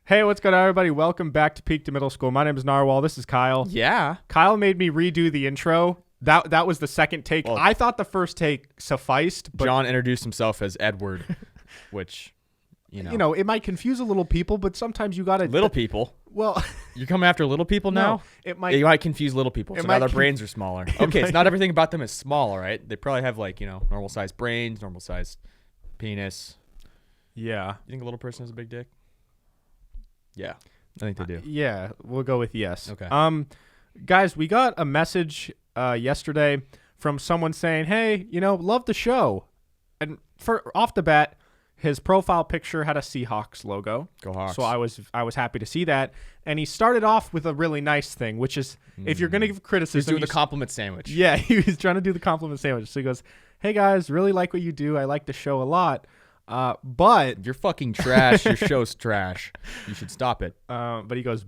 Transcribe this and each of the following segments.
Hey, what's going on, everybody? Welcome back to Peak to Middle School. My name is Narwhal. This is Kyle. Yeah. Kyle made me redo the intro. That was the second take. Well, I thought the first take sufficed, but John introduced himself as Edward, which, it might confuse a little people, but sometimes you got to little people. Well, You're coming after little people now? no, it might. You might confuse little people. So now their brains are smaller. Okay, might- it's not everything about them is small, all right? They probably have normal sized brains, normal sized penis. Yeah. You think a little person has a big dick? Yeah, I think they do. Yeah, we'll go with yes. Okay. Guys, we got a message yesterday from someone saying, "Hey, love the show," and off the bat, his profile picture had a Seahawks logo. Go Hawks. So I was happy to see that, and he started off with a really nice thing, which is if you're gonna give criticism, He's doing the compliment sandwich. Yeah, he was trying to do the compliment sandwich. So he goes, "Hey guys, really like what you do. I like the show a lot." But You're fucking trash. Your show's trash. You should stop it. he goes,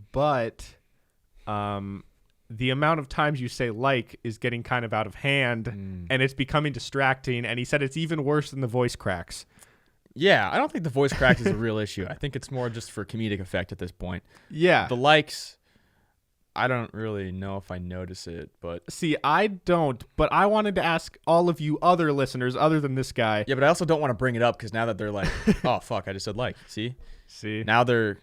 the amount of times you say "like" is getting kind of out of hand, and it's becoming distracting. And he said it's even worse than the voice cracks. Yeah, I don't think the voice crack is a real issue. I think it's more just for comedic effect at this point. Yeah. The likes, I don't really know if I notice it, but See, I don't, but I wanted to ask all of you other listeners, other than this guy. yeah, but I also don't want to bring it up because now that they're like, oh fuck, I just said like. See, now they're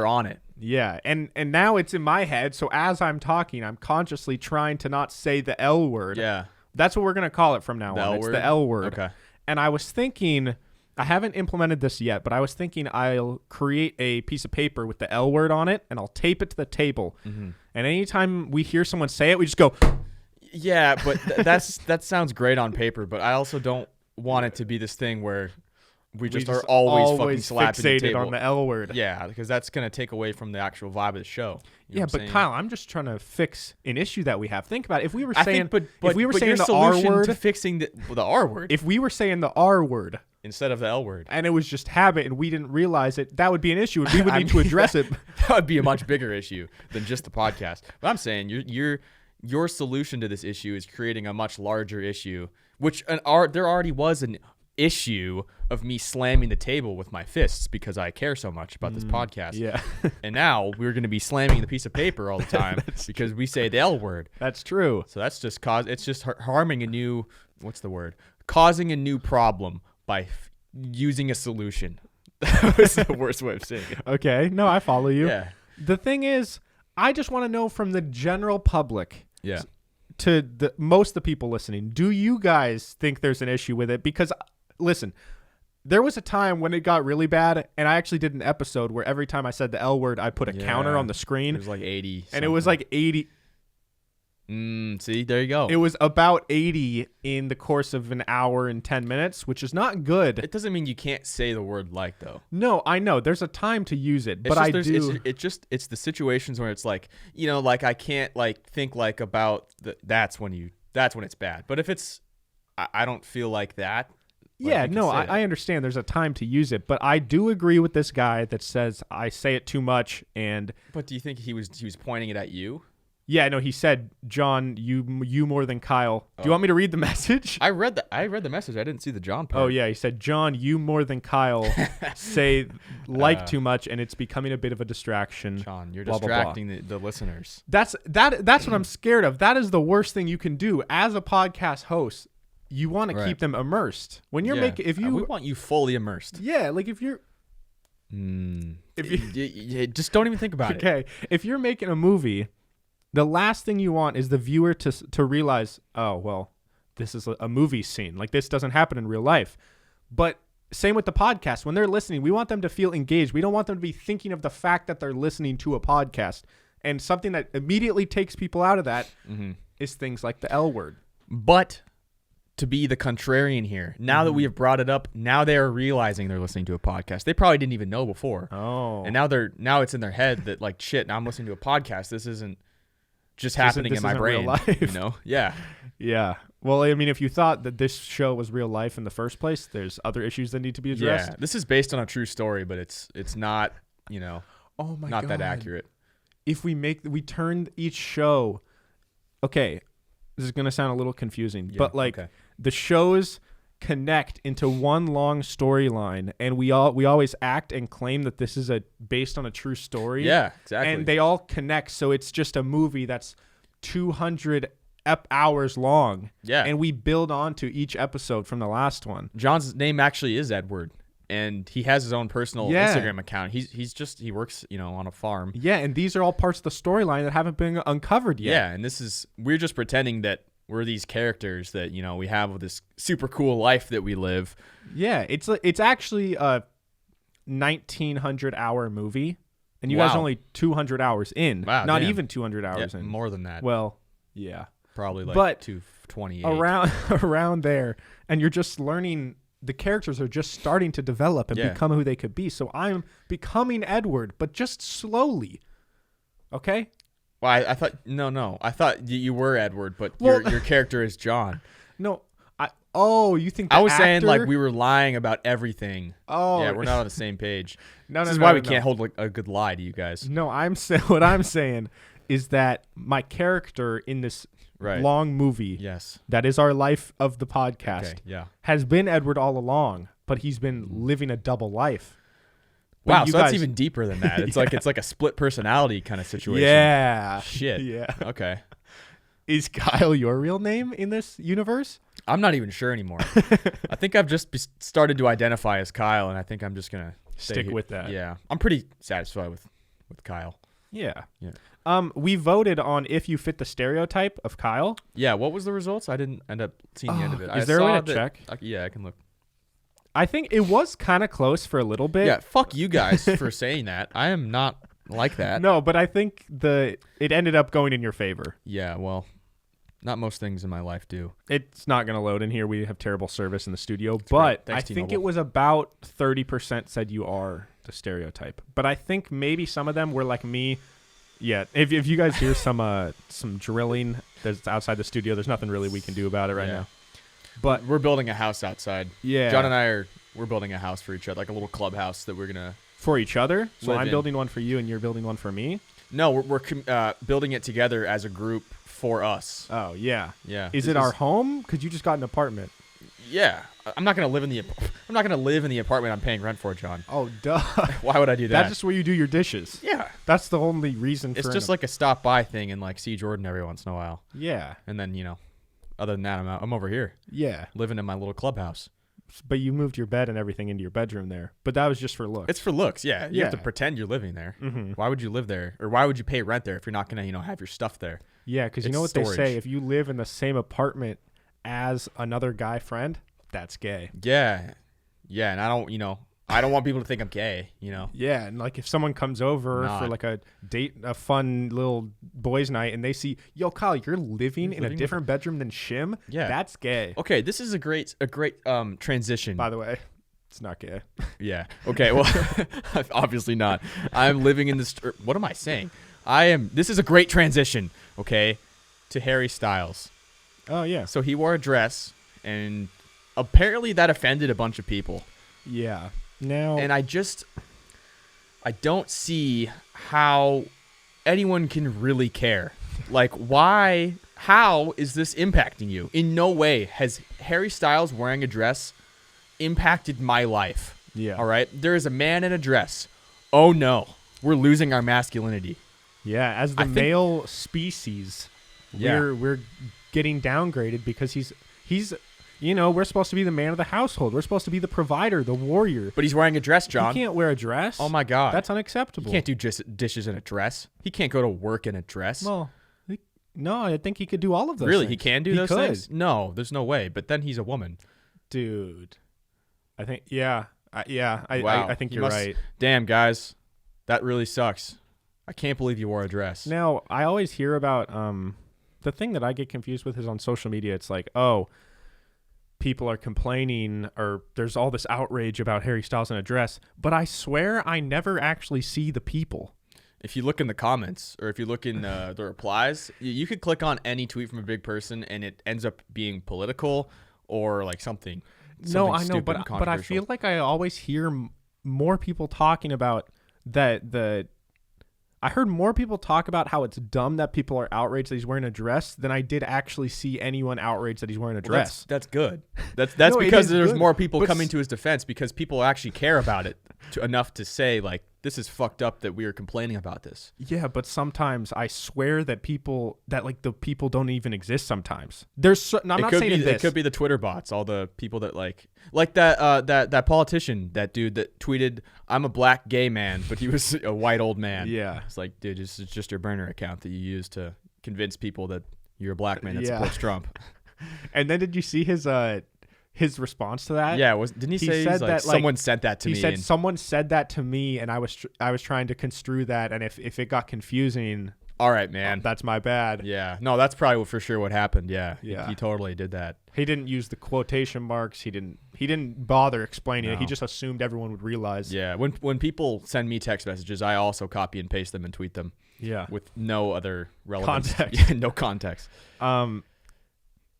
on it. Yeah, and now it's in my head. So as I'm talking, I'm consciously trying to not say the L word. Yeah, That's what we're gonna call it from now on. It's the L word. Okay. And I was thinking, I haven't implemented this yet, but I was thinking I'll create a piece of paper with the L word on it, and I'll tape it to the table. Mm-hmm. And anytime we hear someone say it, we just go. Yeah, but that sounds great on paper, but I also don't want it to be this thing where we just are always fucking slapping the fixated table. on the L word. Yeah, because that's gonna take away from the actual vibe of the show. You know Yeah, what but I'm saying? Kyle, I'm just trying to fix an issue that we have. Think about it. If we were I saying, think, if we were but saying your the R solution word, to fixing the R word if we were saying the R word instead of the L word, and it was just habit and we didn't realize it, that would be an issue, and we would need to address it. that would be a much bigger issue than just the podcast. But I'm saying your solution to this issue is creating a much larger issue, which there already was an issue of me slamming the table with my fists because I care so much about this podcast. Yeah, And now we're going to be slamming the piece of paper all the time because we say the L word. that's true. So that's just harming causing a new problem by using a solution. That was the worst way of saying it. Okay, no, I follow you. Yeah. The thing is, I just want to know from the general public Yeah. to most of the people listening, do you guys think there's an issue with it? Because, listen, there was a time when it got really bad, and I actually did an episode where every time I said the L word, I put a counter on the screen. It was like 80. And it was like 80. See, there you go. It was about 80 in the course of an hour and 10 minutes, which is not good. It doesn't mean you can't say the word like, though. No, I know. There's a time to use it, but It's the situations where it's like, like I can't like think like about that's when it's bad. But if it's, I don't feel like that. Like, yeah, you can no, say that. I understand there's a time to use it, but I do agree with this guy that says I say it too much. And But do you think he was pointing it at you? yeah, no, he said, John, you more than Kyle. Do you want me to read the message? I read the message. I didn't see the John part. Oh, yeah. He said, John, you more than Kyle say too much, and it's becoming a bit of a distraction. John, you're blah, blah, blah. distracting the listeners. That's what I'm scared of. That is the worst thing you can do as a podcast host. You want to keep them immersed. When you're we want you fully immersed. Yeah, like if you're just don't even think about it. Okay, if you're making a movie, the last thing you want is the viewer to realize, oh, well, this is a movie scene. Like, this doesn't happen in real life. But same with the podcast. When they're listening, we want them to feel engaged. We don't want them to be thinking of the fact that they're listening to a podcast. And something that immediately takes people out of that is things like the L word. But to be the contrarian here, now that we have brought it up, now they are realizing they're listening to a podcast. They probably didn't even know before. Oh. And now it's in their head that like, shit, now I'm listening to a podcast. This isn't just happening in my brain. Real life. Yeah. Yeah. Well, I mean, if you thought that this show was real life in the first place, there's other issues that need to be addressed. Yeah. This is based on a true story, but it's not, oh my not God. that accurate. If we turn each show, okay, this is going to sound a little confusing, but like the shows connect into one long storyline, and we always act and claim that this is based on a true story. Yeah, exactly. And they all connect, so it's just a movie that's 200 hours long. Yeah. And we build onto each episode from the last one. John's name actually is Edward, and he has his own personal Instagram account. He works, on a farm. Yeah, and these are all parts of the storyline that haven't been uncovered yet. Yeah, and we're just pretending that we're these characters that, we have this super cool life that we live. Yeah, it's actually a 1900-hour movie, and you guys are only 200 hours in. Wow, not damn. even 200 hours in. More than that. Well, yeah. Probably like but 228. Around there, and you're just learning. The characters are just starting to develop and become who they could be. So I'm becoming Edward, but just slowly. Okay? Well, I thought no. I thought you were Edward, but your character is John. No. You think I was saying like we were lying about everything. Oh. Yeah, we're not on the same page. This is why we can't hold a good lie to you guys. No, what I'm saying is that my character in this long movie, that is our life of the podcast, has been Edward all along, but he's been living a double life. Wow, so that's even deeper than that. It's like a split personality kind of situation. Yeah. Shit. Yeah. Okay. Is Kyle your real name in this universe? I'm not even sure anymore. I think I've just started to identify as Kyle, and I think I'm just gonna stick with that. Yeah, I'm pretty satisfied with Kyle. Yeah. Yeah. We voted on if you fit the stereotype of Kyle. Yeah. What was the results? I didn't end up seeing the end of it. Is there a way to check? Yeah, I can look. I think it was kind of close for a little bit. Yeah. Fuck you guys for saying that. I am not like that. No, but I think it ended up going in your favor. Yeah. Well, not most things in my life do. It's not going to load in here. We have terrible service in the studio, but I think it was about 30% said you are the stereotype. But I think maybe some of them were like me. Yeah, if you guys hear some drilling that's outside the studio, there's nothing really we can do about it right now. But we're building a house outside. Yeah, John and we're building a house for each other, like a little clubhouse that we're gonna for each other. So I'm building one for you, and you're building one for me. No, we're building it together as a group for us. Oh yeah, yeah. Is it our home? Because you just got an apartment. Yeah, I'm not gonna live in the apartment I'm paying rent for, John. Oh duh. Why would I do that? That's just where you do your dishes. Yeah, that's the only reason. It's just like a stop by thing and like see Jordan every once in a while. Yeah, and then other than that, I'm over here. Yeah, living in my little clubhouse. But you moved your bed and everything into your bedroom there. But that was just for looks. It's for looks. Yeah, you have to pretend you're living there. Mm-hmm. Why would you live there, or why would you pay rent there if you're not gonna have your stuff there? Yeah, because you know what they say: if you live in the same apartment as another guy friend, that's gay. Yeah, and I don't want people to think I'm gay. Yeah, and like if someone comes over for like a date, a fun little boys' night, and they see, yo, Kyle, you're living in a different bedroom than Shim. Yeah, that's gay. Okay, this is a great transition. By the way, it's not gay. Yeah. Okay. Well, obviously not. I'm living in this. What am I saying? This is a great transition. Okay, to Harry Styles. Oh yeah. So he wore a dress, and apparently that offended a bunch of people. Yeah. Now, and I don't see how anyone can really care. Like, why? How is this impacting you? In no way has Harry Styles wearing a dress impacted my life. Yeah. All right. There is a man in a dress. Oh no, we're losing our masculinity. Yeah. As the male species, we're getting downgraded because he's. We're supposed to be the man of the household. We're supposed to be the provider, the warrior. But he's wearing a dress, John. He can't wear a dress. Oh, my God. That's unacceptable. He can't do dishes in a dress. He can't go to work in a dress. Well, no, I think he could do all of those things. He can do those things? No, there's no way. But then he's a woman. Dude. I think, wow. I think you're right. Damn, guys. That really sucks. I can't believe you wore a dress. Now, I always hear about, the thing that I get confused with is on social media. It's like, people are complaining or there's all this outrage about Harry Styles in a dress, but I swear I never actually see the people. If you look in the comments or if you look in the replies, you could click on any tweet from a big person and it ends up being political or like something. No, I know, but I feel like I always hear more people talking about that. I heard more people talk about how it's dumb that people are outraged that he's wearing a dress than I did actually see anyone outraged that he's wearing a Well, dress. that's good. That's No, it because is there's good, more people but coming to his defense because people actually care about it enough to say like, this is fucked up that we are complaining about this. Yeah, but sometimes I swear that the people don't even exist sometimes. I'm not saying this. It could be the Twitter bots, all the people that like that politician, that dude that tweeted, "I'm a black gay man," but he was a white old man. Yeah. It's like, dude, this is just your burner account that you use to convince people that you're a black man that supports Trump. And then did you see his response to that? Yeah, didn't he say said that, someone sent that to me? He said someone said that to me, and I was trying to construe that, and if it got confusing, all right, man, that's my bad. Yeah, no, that's probably for sure what happened. Yeah, Yeah. He totally did that. He didn't use the quotation marks. He didn't bother explaining it. He No. just assumed everyone would realize. Yeah, when people send me text messages, I also copy and paste them and tweet them. Yeah. With no other relevance. Context. Yeah, no context.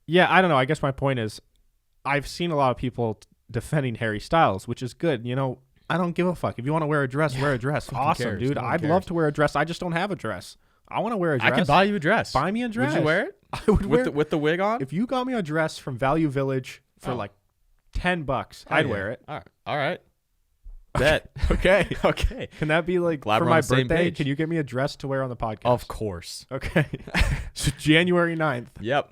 Yeah, I don't know. I guess my point is, I've seen a lot of people defending Harry Styles, which is good. I don't give a fuck. If you want to wear a dress, wear a dress. Awesome, cares? dude. No one I'd cares. love to wear a dress. I just don't have a dress. I want to wear a dress. I could buy you a dress. Buy me a dress. Would you wear it? I would wear with the wig on? If you got me a dress from Value Village for like $10, I'd wear it. All right. Bet. Okay. Okay. Can that be like Glad for we're my on the same birthday? page. Can you get me a dress to wear on the podcast? Of course. Okay. So January 9th. Yep.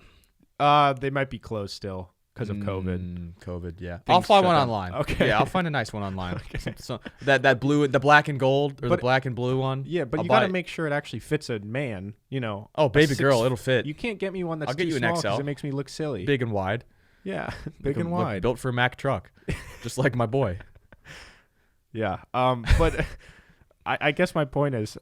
They might be closed still because of COVID. COVID, yeah. Things I'll find shut one down. online. Okay. Yeah, I'll find a nice one online. So that blue, the black and gold, or the But- black and blue one. Yeah, but I'll you got to buy it. make sure it actually fits a man. Oh, a baby girl, it'll fit. You can't get me one that's I'll get too you an small XL. because it makes me look silly. Big and wide. Yeah, big and Look wide. built for a Mack truck, just like my boy. Yeah. But I guess my point is,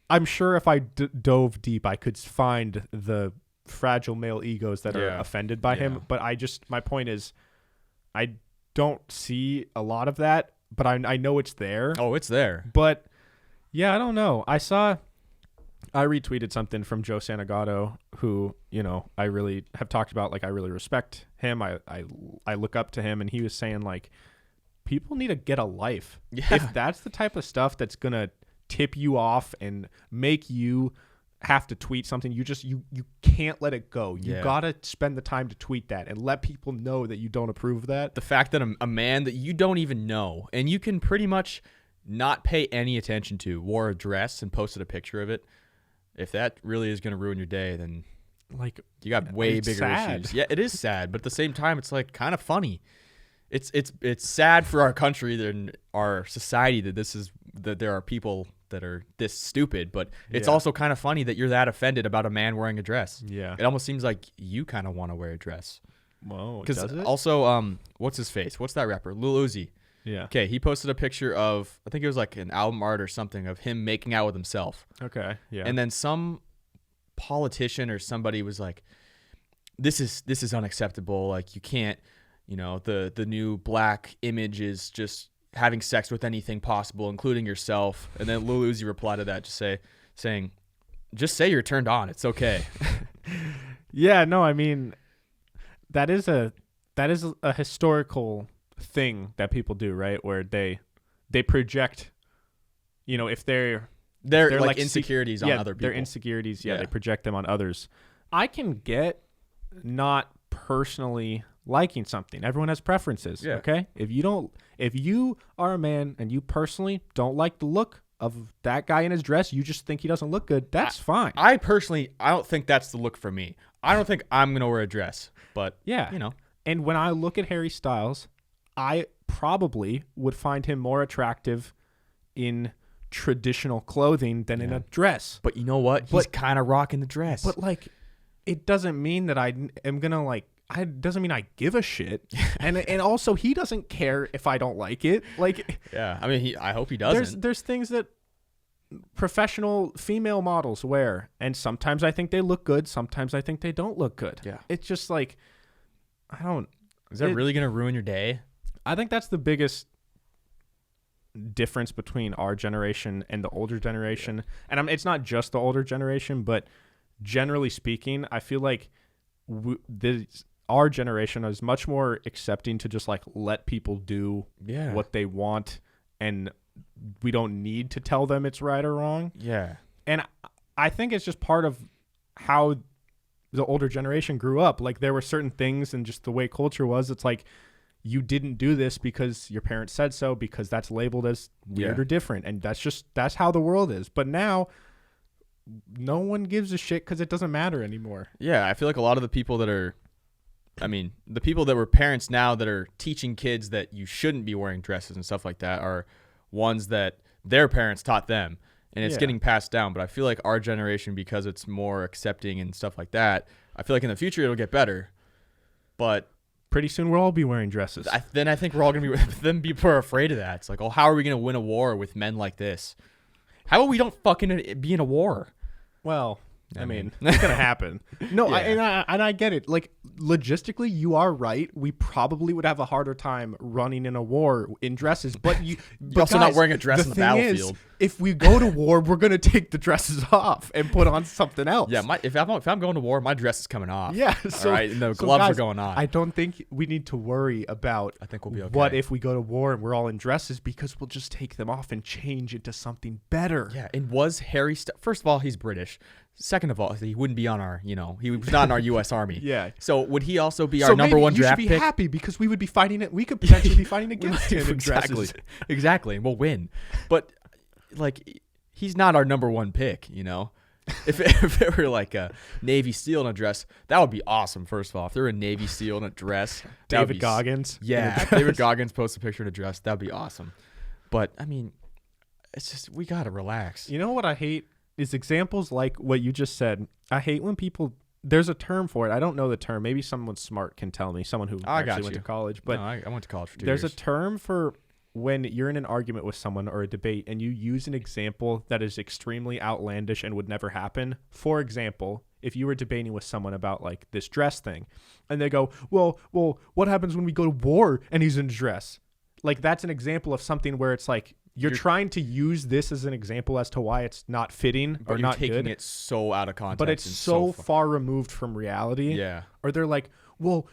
I'm sure if I dove deep, I could find the fragile male egos that are Yeah. offended by Yeah. him. But my point is, I don't see a lot of that, but I know it's there. Oh, it's there. But yeah, I don't know. I retweeted something from Joe Santagato, who, I really have talked about. Like, I really respect him. I look up to him, and he was saying, like, people need to get a life. Yeah. If that's the type of stuff that's going to tip you off and make you have to tweet something, you can't let it go. You Yeah. got to spend the time to tweet that and let people know that you don't approve of that. The fact that a man that you don't even know and you can pretty much not pay any attention to wore a dress and posted a picture of it, if that really is going to ruin your day, then Like, you got way it's bigger sad. issues. Yeah, it is sad, but at the same time, it's like kind of funny. It's sad for our country and our society that there are people that are this stupid, but it's Yeah. also kind of funny that you're that offended about a man wearing a dress. Yeah. It almost seems like you kind of want to wear a dress. Whoa, Because does it? also, what's his face? What's that rapper? Lil Uzi. Yeah. Okay, he posted a picture of, I think it was like an album art or something of him making out with himself. Okay. Yeah. And then some politician or somebody was like, this is unacceptable. Like, you can't, the new black image is just having sex with anything possible, including yourself. And then Lil Uzi replied to that, saying, just say you're turned on. It's okay. Yeah, no, I mean, that is a historical thing that people do, right? Where they project, if they're They're se- insecurities on other people. Their insecurities, Yeah. they project them on others. I can get not personally liking something. Everyone has preferences, Yeah. okay? If you are a man and you personally don't like the look of that guy in his dress, you just think he doesn't look good, that's fine. I don't think that's the look for me. I don't think I'm going to wear a dress, but Yeah. And when I look at Harry Styles, I probably would find him more attractive in traditional clothing than in a dress. But you know what? He's kind of rocking the dress. But like, it doesn't mean that I am gonna like. It doesn't mean I give a shit. and also he doesn't care if I don't like it. Like, yeah, I mean, I hope he doesn't. there's things that professional female models wear, and sometimes I think they look good. Sometimes I think they don't look good. Yeah. It's just like, I don't. Is that really going to ruin your day? I think that's the biggest difference between our generation and the older generation. And it's not just the older generation, but generally speaking, I feel like our generation is much more accepting to just like let people do Yeah. what they want, and we don't need to tell them it's right or wrong. Yeah. And I think it's just part of how the older generation grew up. Like there were certain things and just the way culture was. It's like you didn't do this because your parents said so, because that's labeled as weird or different. And that's how the world is. But now no one gives a shit because it doesn't matter anymore. Yeah. I feel like a lot of the people that are, the people that were parents now that are teaching kids that you shouldn't be wearing dresses and stuff like that are ones that their parents taught them, and it's getting passed down. But I feel like our generation, because it's more accepting and stuff like that, I feel like in the future it'll get better. But pretty soon we'll all be wearing dresses. Then I think we're all going to be, then people are afraid of that. It's like, oh, how are we going to win a war with men like this? How about we don't fucking be in a war? Well, I mean, it's going to happen. No, Yeah. I get it. Like, logistically, you are right. We probably would have a harder time running in a war in dresses. But you're also not wearing a dress on the battlefield. If we go to war, we're going to take the dresses off and put on something else. Yeah, if I'm going to war, my dress is coming off. Yeah. So, all right, and the gloves guys, are going on. I don't think we need to worry about I think we'll be okay. what if we go to war and we're all in dresses, because we'll just take them off and change into something better. Yeah, and was Harry... First of all, he's British. Second of all, he wouldn't be on our, he was not in our U.S. Army. Yeah. So would he also be our number one draft pick? You should be happy because we would be fighting it. We could potentially be fighting against him in dresses. Exactly. We'll win. But, like, he's not our number one pick, If it were like a Navy SEAL in a dress, that would be awesome, first of all. If there were a Navy SEAL in a dress. David Goggins. Yeah. David Goggins posts a picture in a dress. That would be awesome. But, it's just, we got to relax. You know what I hate? Is examples like what you just said. I hate when people, there's a term for it. I don't know the term. Maybe someone smart can tell me, someone who actually went to college. But no, I went to college for 2 years. There's a years. term for when you're in an argument with someone or a debate and you use an example that is extremely outlandish and would never happen. For example, if you were debating with someone about like this dress thing and they go, well, what happens when we go to war and he's in a dress? Like that's an example of something where it's like, you're trying to use this as an example as to why it's not fitting or not good. But you're taking it so out of context. But it's so far removed from reality. Yeah. Or they're like, well,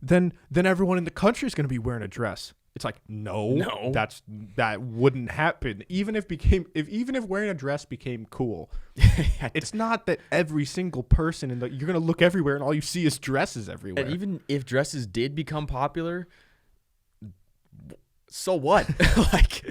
then everyone in the country is going to be wearing a dress. It's like, no, that wouldn't happen. Even if wearing a dress became cool, it's not that every single person you're going to look everywhere and all you see is dresses everywhere. And even if dresses did become popular, so what? Like,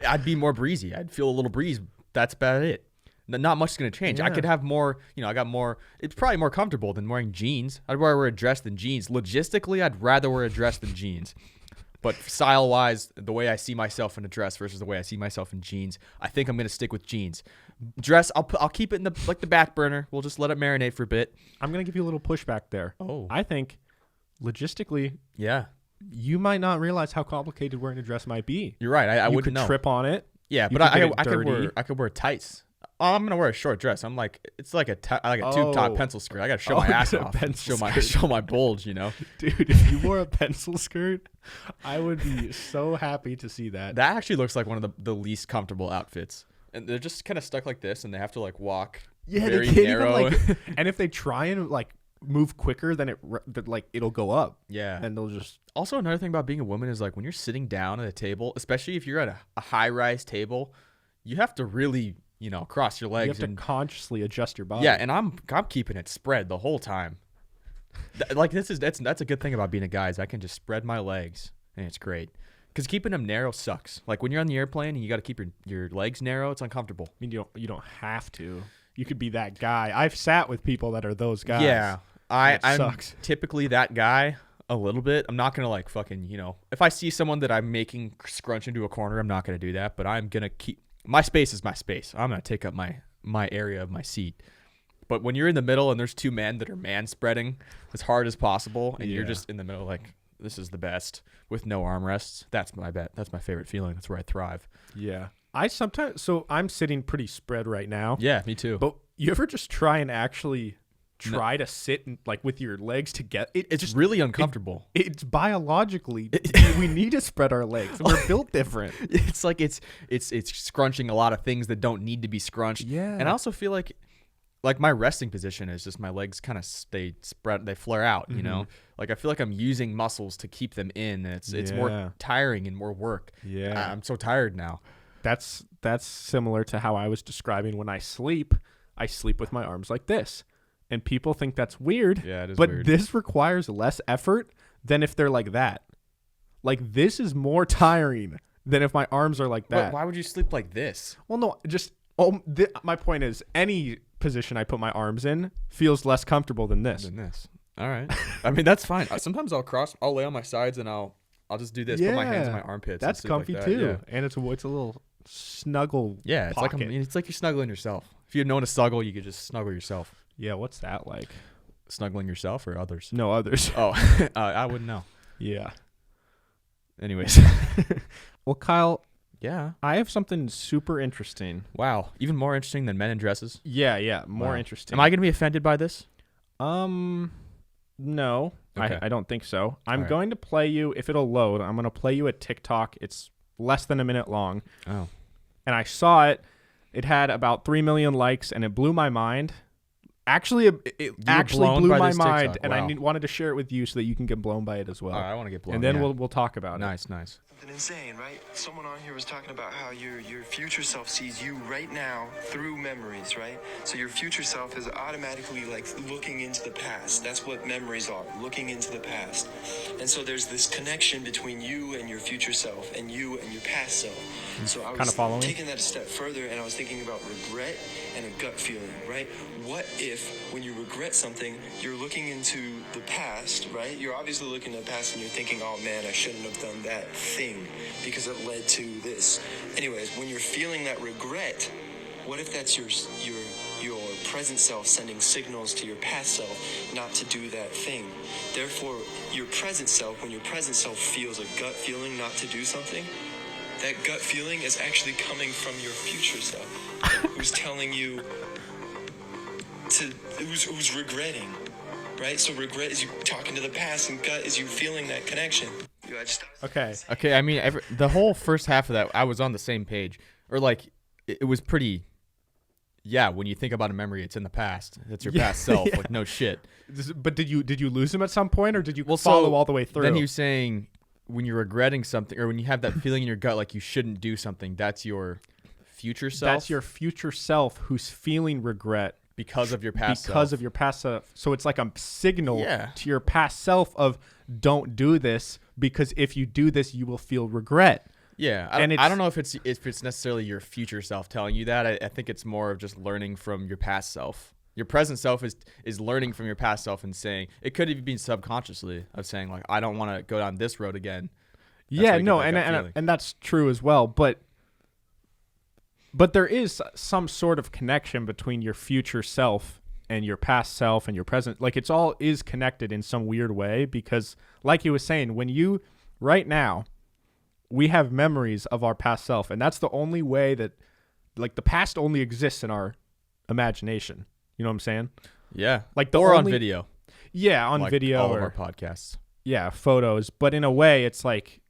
I'd be more breezy. I'd feel a little breeze. That's about it. Not much is going to change. Yeah. I could have more, I got more. It's probably more comfortable than wearing jeans. I'd rather wear a dress than jeans. Logistically, I'd rather wear a dress than jeans. But style-wise, the way I see myself in a dress versus the way I see myself in jeans, I think I'm going to stick with jeans. Dress, I'll keep it in the back burner. We'll just let it marinate for a bit. I'm going to give you a little pushback there. Oh. I think, logistically, yeah, you might not realize how complicated wearing a dress might be. You're right. I wouldn't know. You could trip on it. Yeah, but I could wear tights. Oh, I'm gonna wear a short dress. I'm like, it's like a tube top pencil skirt. I gotta show my ass off. Show my bulge. Dude, if you wore a pencil skirt, I would be so happy to see that. That actually looks like one of the least comfortable outfits, and they're just kind of stuck like this, and they have to like walk. Yeah, very they can't narrow. even and if they try and like move quicker, then it'll go up. Yeah, and they'll just. Also, another thing about being a woman is like when you're sitting down at a table, especially if you're at a high-rise table, you have to really cross your legs. You have to consciously adjust your body. Yeah, and I'm keeping it spread the whole time. Like that's a good thing about being a guy is I can just spread my legs and it's great. Because keeping them narrow sucks. Like when you're on the airplane and you got to keep your legs narrow, it's uncomfortable. I mean, you don't have to. You could be that guy. I've sat with people that are those guys. Yeah, I'm typically that guy. A little bit. I'm not gonna like fucking if I see someone that I'm making scrunch into a corner, I'm not gonna do that. But I'm gonna keep my space is my space. I'm gonna take up my area of my seat. But when you're in the middle and there's two men that are man spreading as hard as possible, and you're just in the middle, like this is the best with no armrests. That's my bet. That's my favorite feeling. That's where I thrive. Yeah. I'm sitting pretty spread right now. Yeah, me too. But you ever just try and actually try to sit and like with your legs together? It's just really uncomfortable. It's biologically we need to spread our legs. We're built different. It's like it's scrunching a lot of things that don't need to be scrunched. Yeah. And I also feel like my resting position is just my legs kind of they flare out, Like I feel like I'm using muscles to keep them in, and it's more tiring and more work. Yeah. I'm so tired now. That's similar to how I was describing when I sleep. I sleep with my arms like this. And people think that's weird. Yeah, it is but weird. This requires less effort than if they're like that. Like, this is more tiring than if my arms are like that. But why would you sleep like this? Well, no, just my point is any position I put my arms in feels less comfortable than this. All right. I mean, that's fine. Sometimes I'll lay on my sides and I'll just do this, put my hands in my armpits. That's and sleep comfy like that. too. Yeah. And it's a little snuggle Yeah, pocket. it's like you're snuggling yourself. If you had known to snuggle, you could just snuggle yourself. Yeah, what's that like? Snuggling yourself or others? No, others. Oh, I wouldn't know. Yeah. Anyways. Well, Kyle, Yeah. I have something super interesting. Wow. Even more interesting than men in dresses? Yeah, more Wow. interesting. Am I going to be offended by this? No. Okay. I don't think so. I'm right. going to play you, if it'll load, I'm going to play you a TikTok. It's less than a minute long. Oh. And I saw it. It had about 3 million likes, and it blew my mind. Actually, it actually blown blew by my this mind, TikTok. and I Wow. wanted to share it with you so that you can get blown by it as well. All right, I want to get blown. And then yeah. we'll talk about it. Nice. Something insane, right? Someone on here was talking about how your future self sees you right now through memories, right? So your future self is automatically like looking into the past. That's what memories are, looking into the past. And so there's this connection between you and your future self and you and your past self. So I Kinda was following? taking that a step further, and I was thinking about regret and a gut feeling, right? What if when you regret something, you're looking into the past, right? You're obviously looking at the past and you're thinking, oh man, I shouldn't have done that thing because it led to this. Anyways, when you're feeling that regret, what if that's your present self sending signals to your past self not to do that thing? Therefore, your present self, when your present self feels a gut feeling not to do something, that gut feeling is actually coming from your future self, who's telling you who's regretting, right? So regret is you talking to the past, and gut is you feeling that connection. Okay. I mean, the whole first half of that, I was on the same page. Or like, it was pretty. Yeah, when you think about a memory, it's in the past. It's your past self. Yeah. Like, no shit. But did you lose him at some point, or did you follow all the way through? Then you're saying when you're regretting something, or when you have that feeling in your gut like you shouldn't do something, that's your future self. That's your future self who's feeling regret because of your past because self. of your past self. So it's like a signal Yeah. to your past self of don't do this, because if you do this, you will feel regret. Yeah, I don't know if it's necessarily your future self telling you that. I think it's more of just learning from your past self. Your present self is learning from your past self and saying, it could have been subconsciously of saying like, I don't want to go down this road again. That's Yeah, where you no, get that gut feeling. and that's true as well. But there is some sort of connection between your future self and your past self and your present. Like, it's all is connected in some weird way, because like he was saying, when you right now, we have memories of our past self, and that's the only way that, like, the past only exists in our imagination. You know what I'm saying? Yeah, Like on video. Yeah, on like video all or of our podcasts. yeah, photos. But in a way, it's like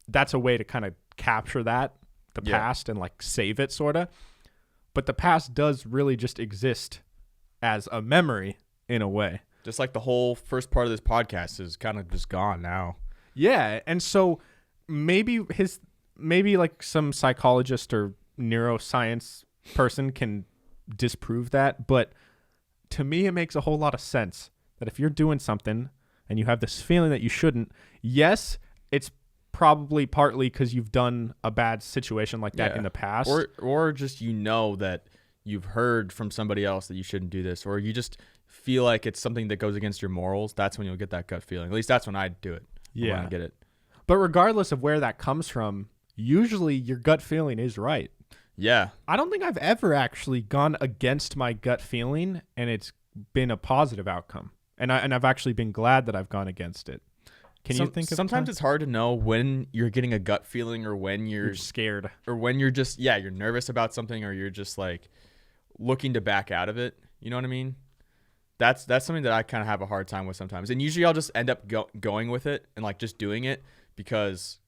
that's a way to kind of capture the past and like save it, sort of. But the past does really just exist as a memory in a way. Just like the whole first part of this podcast is kind of just gone now. Yeah, and so maybe like some psychologist or neuroscience person can disprove that, but to me it makes a whole lot of sense that if you're doing something and you have this feeling that you shouldn't, yes, it's probably partly because you've done a bad situation like that in the past, or just that you've heard from somebody else that you shouldn't do this, or you just feel like it's something that goes against your morals. That's when you'll get that gut feeling. At least that's when I do it. Yeah, when I get it. But regardless of where that comes from, usually your gut feeling is right. Yeah. I don't think I've ever actually gone against my gut feeling and it's been a positive outcome. And I've actually been glad that I've gone against it. Can you think of sometimes time? it's hard to know when you're getting a gut feeling or when You're scared. or when you're just you're nervous about something, or you're just like looking to back out of it. You know what I mean? That's something that I kind of have a hard time with sometimes. And usually I'll just end up going with it and like just doing it, because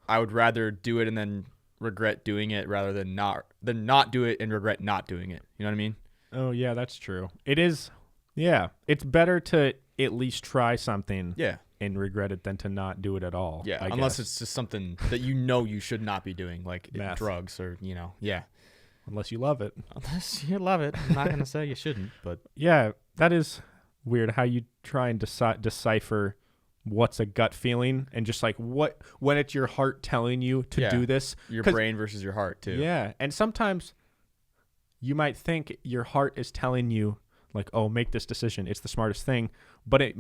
I would rather do it and then regret doing it rather than not do it and regret not doing it. You know what I mean? Oh, yeah, that's true. It is. Yeah. It's better to at least try something. Yeah. and regret it than to not do it at all. Yeah, I unless guess. it's just something that you should not be doing, like Meth. drugs or, yeah. Unless you love it. Unless you love it. I'm not going to say you shouldn't, but Yeah, that is weird how you try and decipher what's a gut feeling and just like when it's your heart telling you to Yeah. do this. your brain versus your heart too. Yeah, and sometimes you might think your heart is telling you like, oh, make this decision. It's the smartest thing. But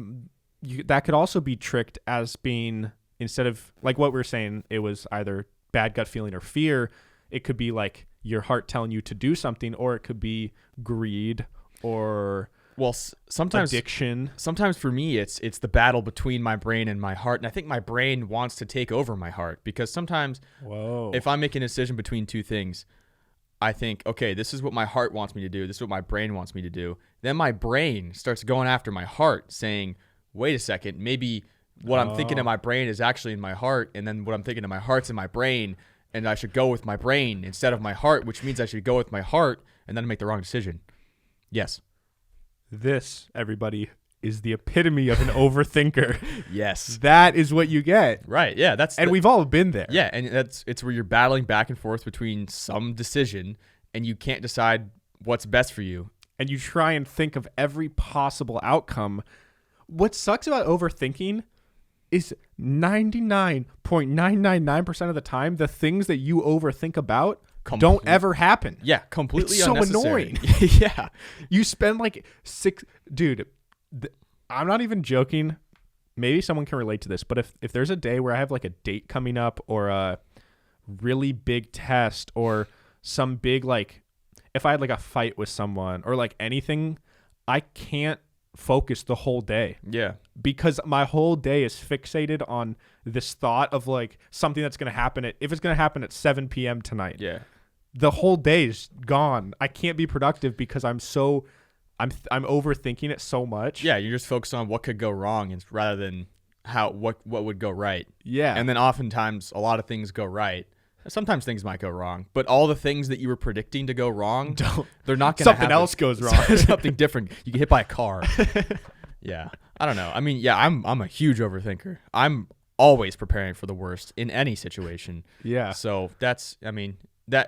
that could also be tricked as being, instead of like what we were saying, it was either bad gut feeling or fear. It could be like your heart telling you to do something, or it could be greed or sometimes addiction. Sometimes for me, it's the battle between my brain and my heart, and I think my brain wants to take over my heart, because sometimes if I'm making a decision between two things, I think, okay, this is what my heart wants me to do. This is what my brain wants me to do. Then my brain starts going after my heart, saying, wait a second, maybe what I'm thinking in my brain is actually in my heart, and then what I'm thinking in my heart's in my brain, and I should go with my brain instead of my heart, which means I should go with my heart and then make the wrong decision. Yes. This, everybody, is the epitome of an overthinker. Yes. That is what you get. Right. Yeah. We've all been there. Yeah, and it's where you're battling back and forth between some decision, and you can't decide what's best for you. And you try and think of every possible outcome. What sucks about overthinking is 99.999% of the time, the things that you overthink about don't ever happen. Yeah, completely it's so unnecessary. annoying. Yeah. You spend like dude, I'm not even joking. Maybe someone can relate to this, but if there's a day where I have like a date coming up, or a really big test, or some big, like if I had like a fight with someone or like anything, I can't focus the whole day. Yeah. Because my whole day is fixated on this thought of like something that's going to happen if it's going to happen at 7 p.m. tonight. Yeah. The whole day is gone. I can't be productive because I'm overthinking it so much. Yeah, you're just focused on what could go wrong rather than what would go right. Yeah. And then oftentimes a lot of things go right. Sometimes things might go wrong, but all the things that you were predicting to go wrong, they're not going to happen. Something else goes wrong. Something different. You get hit by a car. Yeah. I don't know. I mean, yeah, I'm a huge overthinker. I'm always preparing for the worst in any situation. Yeah. So that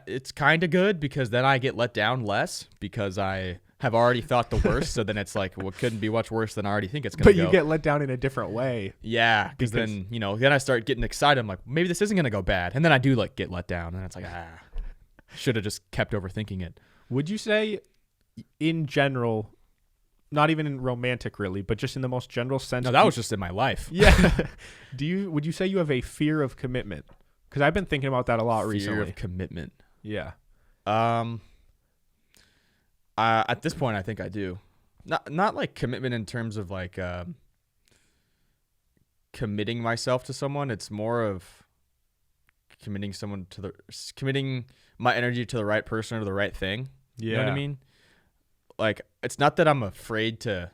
it's kind of good, because then I get let down less, because I have already thought the worst. So then it's like, well, it couldn't be much worse than I already think it's going to go. But you get let down in a different way. Yeah, because then I start getting excited. I'm like, maybe this isn't going to go bad. And then I do like get let down, and it's like, should have just kept overthinking it. Would you say in general, not even in romantic really, but just in the most general sense? No, that was just in my life. Yeah. Would you say you have a fear of commitment? Because I've been thinking about that a lot recently. Fear of commitment. Yeah. At this point, I think I do. Not like commitment in terms of like committing myself to someone. It's more of committing my energy to the right person or the right thing. Yeah. You know what I mean? Like, it's not that I'm afraid to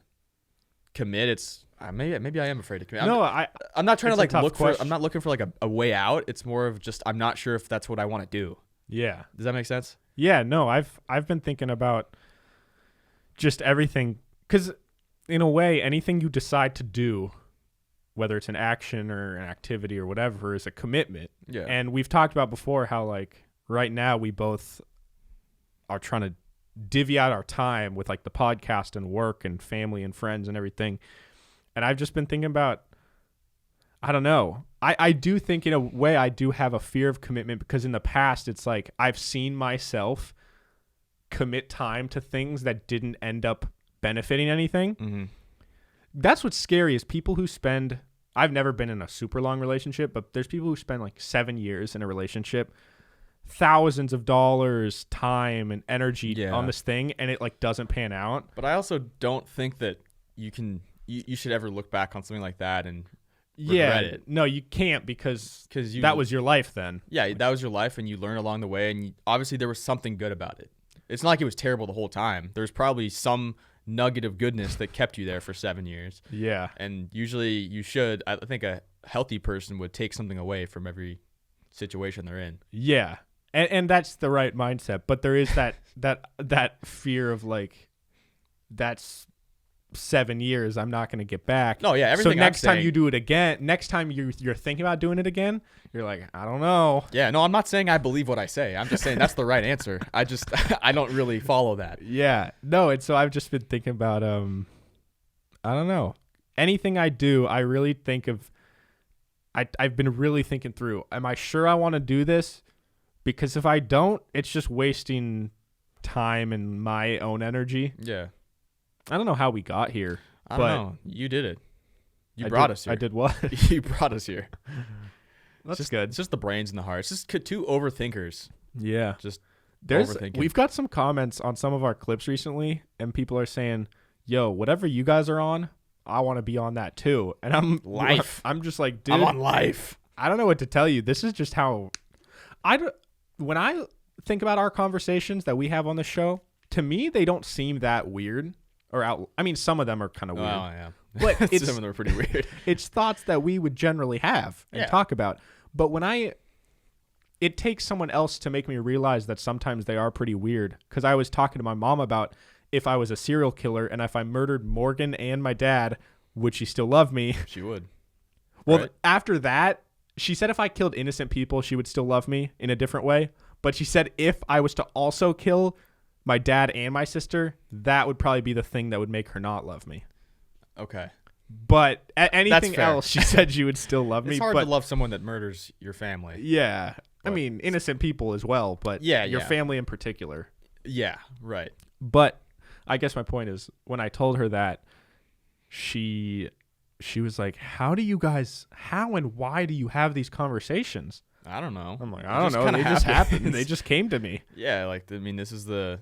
commit. It's maybe I am afraid to commit. No, I'm not trying to like look question. for. I'm not looking for like a way out. It's more of just I'm not sure if that's what I want to do. Yeah. Does that make sense? Yeah. No, I've been thinking about just everything, because in a way, anything you decide to do, whether it's an action or an activity or whatever, is a commitment. Yeah. And we've talked about before how like right now we both are trying to divvy out our time with like the podcast and work and family and friends and everything. And I've just been thinking about, I don't know. I do think in a way I do have a fear of commitment, because in the past it's like I've seen myself commit time to things that didn't end up benefiting anything. Mm-hmm. That's what's scary, is people who spend, I've never been in a super long relationship, but there's people who spend like 7 years in a relationship, thousands of dollars, time and energy on this thing, and it like doesn't pan out. But I also don't think that you should ever look back on something like that and regret it. No, you can't, because you, that was your life then. Yeah, that was your life, and you learn along the way, and obviously there was something good about it. It's not like it was terrible the whole time. There's probably some nugget of goodness that kept you there for 7 years. Yeah. And usually I think a healthy person would take something away from every situation they're in. Yeah. And that's the right mindset. But there is that fear of like, that's 7 years I'm not going to get back. No, yeah, So everything I'm next time saying- you do it again, next time you're thinking about doing it again, you're like, I don't know. Yeah, no, I'm not saying I believe what I say. I'm just saying that's the right answer. I just I don't really follow that. Yeah. No, and so I've just been thinking about I don't know. Anything I do, I really think of I've been really thinking through, am I sure I want to do this? Because if I don't, it's just wasting time and my own energy. Yeah. I don't know how we got here. I don't know. You did it. You I brought did- us here. I did what? You brought us here. That's just, good. It's just the brains and the heart. It's just two overthinkers. Yeah. Just There's overthinking. we've got some comments on some of our clips recently, and people are saying, "Yo, whatever you guys are on, I want to be on that too." And I'm just like, dude, I'm on life. I don't know what to tell you. This is just how when I think about our conversations that we have on the show, to me they don't seem that weird or out. I mean, some of them are kind of weird. Oh yeah. But it's some of them are pretty weird. It's thoughts that we would generally have and Yeah. talk about. But it takes someone else to make me realize that sometimes they are pretty weird. Because I was talking to my mom about if I was a serial killer and if I murdered Morgan and my dad, would she still love me? She would. Well, Right. after that, she said if I killed innocent people, she would still love me in a different way. But she said if I was to also kill my dad and my sister, that would probably be the thing that would make her not love me. Okay. But anything fair. else, she said she would still love me. It's hard but to love someone that murders your family. yeah, I But- mean innocent people as well, but Yeah, your yeah. family in particular. Yeah. Right. But I guess my point is when I told her that, she was like, how and why do you have these conversations? I don't know. I'm like, It I don't just know. kinda They just happened. happens. They just came to me. Yeah, like I mean, this is the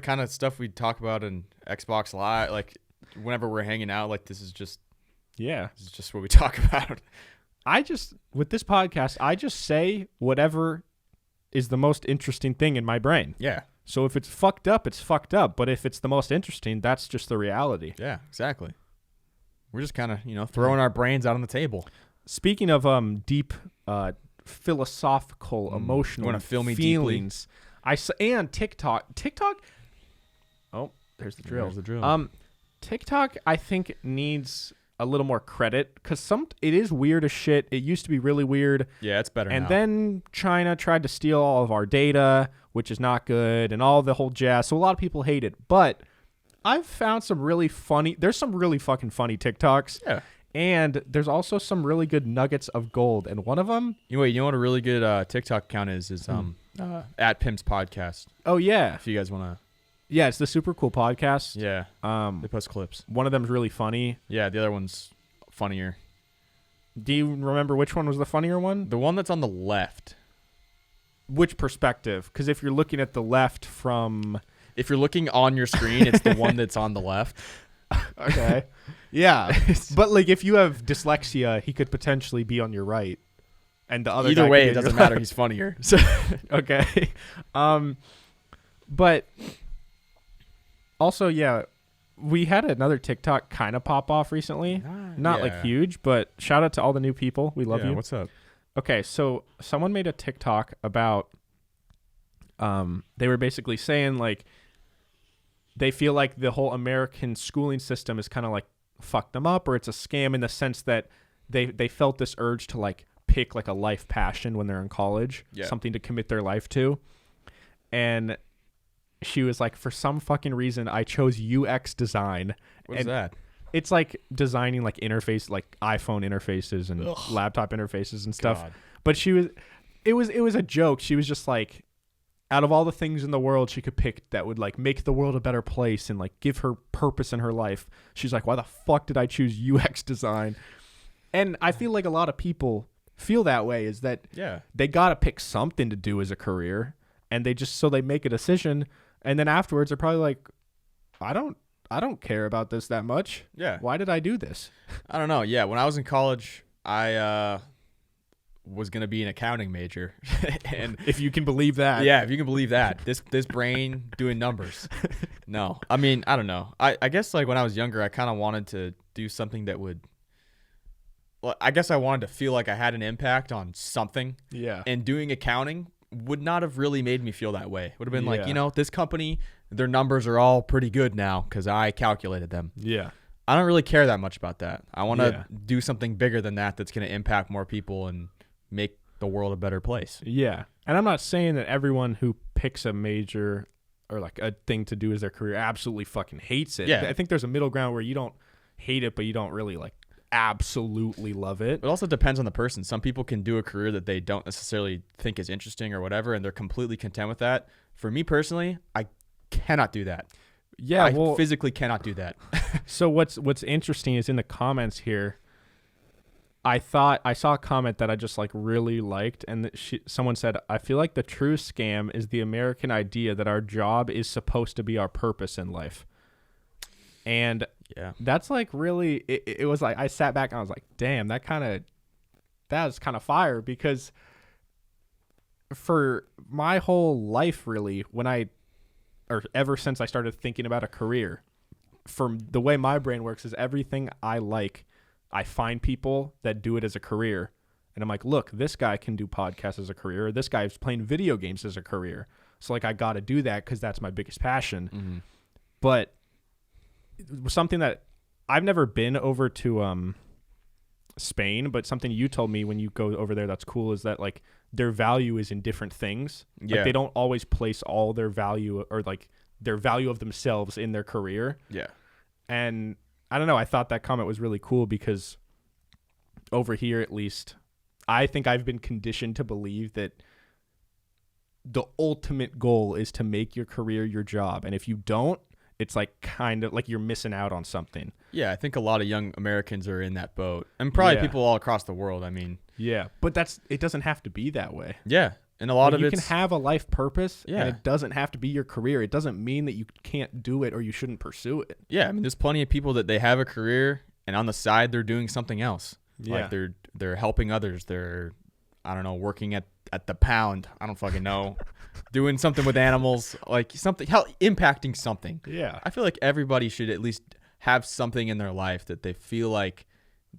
kind of stuff we talk about in Xbox Live. Like whenever we're hanging out, like this is just Yeah. what we talk about. With this podcast, I just say whatever is the most interesting thing in my brain. Yeah. So if it's fucked up, it's fucked up. But if it's the most interesting, that's just the reality. Yeah. Exactly. We're just kind of throwing our brains out on the table. Speaking of deep philosophical, emotional wanna feel me feelings, and TikTok. Oh, there's the drill. There's the drill. TikTok, I think, needs a little more credit because it is weird as shit. It used to be really weird, Yeah, it's better and now. then China tried to steal all of our data, which is not good, and all the whole jazz. So a lot of people hate it, but I've found some really funny. There's some really fucking funny TikToks. Yeah. And there's also some really good nuggets of gold. And one of them, You know what a really good TikTok account is at PIMS podcast. oh yeah. If you guys want Yeah, it's the Super Cool Podcast. to, they post clips. One of them's really funny. Yeah, the other one's funnier. Do you remember which one was the funnier one? The one that's on the left. Which perspective? Because if you're looking at the left from... If you're looking on your screen, it's the one that's on the left. Okay. Yeah. But like if you have dyslexia, he could potentially be on your right. And the other Either guy way, could be it on your doesn't matter. left. He's funnier. So, okay. But also, yeah, we had another TikTok kind of pop off recently. Not like Yeah. huge, but shout out to all the new people. We love you. What's up? Okay, so someone made a TikTok about they were basically saying like they feel like the whole American schooling system is kind of like fucked them up, or it's a scam in the sense that they felt this urge to like pick like a life passion when they're in college, Yeah. something to commit their life to. And she was like, for some fucking reason, I chose UX design. What is And that? It's like designing like interface, like iPhone interfaces and laptop interfaces and stuff. God. But it was a joke. She was just like, out of all the things in the world she could pick that would like make the world a better place and like give her purpose in her life, she's like, why the fuck did I choose UX design? And I feel like a lot of people feel that way, is that they got to pick something to do as a career, and they make a decision, and then afterwards they're probably like, I don't care about this that much. Yeah. Why did I do this? I don't know. Yeah, when I was in college, I was gonna be an accounting major, and If you can believe that. yeah, if you can believe that, this brain doing numbers. No, I mean, I don't know. I guess like when I was younger, I kind of wanted to do something that would. Well, I guess I wanted to feel like I had an impact on something. Yeah. And doing accounting would not have really made me feel that way. Would have been like, Yeah. this company, their numbers are all pretty good now because I calculated them. Yeah. I don't really care that much about that. I want to Yeah. do something bigger than that that's going to impact more people and make the world a better place. Yeah. And I'm not saying that everyone who picks a major or like a thing to do as their career absolutely fucking hates it. Yeah. I think there's a middle ground where you don't hate it, but you don't really like absolutely love it. It also depends on the person. Some people can do a career that they don't necessarily think is interesting or whatever, and they're completely content with that. For me personally, I cannot do that. Yeah. I physically cannot do that. So what's interesting is in the comments here, I saw a comment that I just like really liked, and someone said, I feel like the true scam is the American idea that our job is supposed to be our purpose in life. And Yeah. that's like really, it was like, I sat back and I was like, damn, that was kind of fire, because for my whole life, really, ever since I started thinking about a career, from the way my brain works is everything I like, I find people that do it as a career. And I'm like, look, this guy can do podcasts as a career. Or this guy's playing video games as a career. So like, I got to do that because that's my biggest passion. Mm-hmm. But something that I've never been over to Spain, but something you told me when you go over there that's cool is that like their value is in different things. Yeah. Like they don't always place all their value or like their value of themselves in their career. Yeah. And I don't know, I thought that comment was really cool because over here, at least, I think I've been conditioned to believe that the ultimate goal is to make your career your job. And if you don't, it's like kind of like you're missing out on something. Yeah, I think a lot of young Americans are in that boat, and probably Yeah. people all across the world. I mean, Yeah, but it doesn't have to be that way. yeah, and a lot Like, of you it's can have a life purpose, Yeah. and it doesn't have to be your career. It doesn't mean that you can't do it or you shouldn't pursue it. yeah. I mean, there's plenty of people that they have a career, and on the side they're doing something else. Yeah. Like they're helping others. They're, I don't know, working at the pound. I don't fucking know, doing something with animals, like something, impacting something. Yeah. I feel like everybody should at least have something in their life that they feel like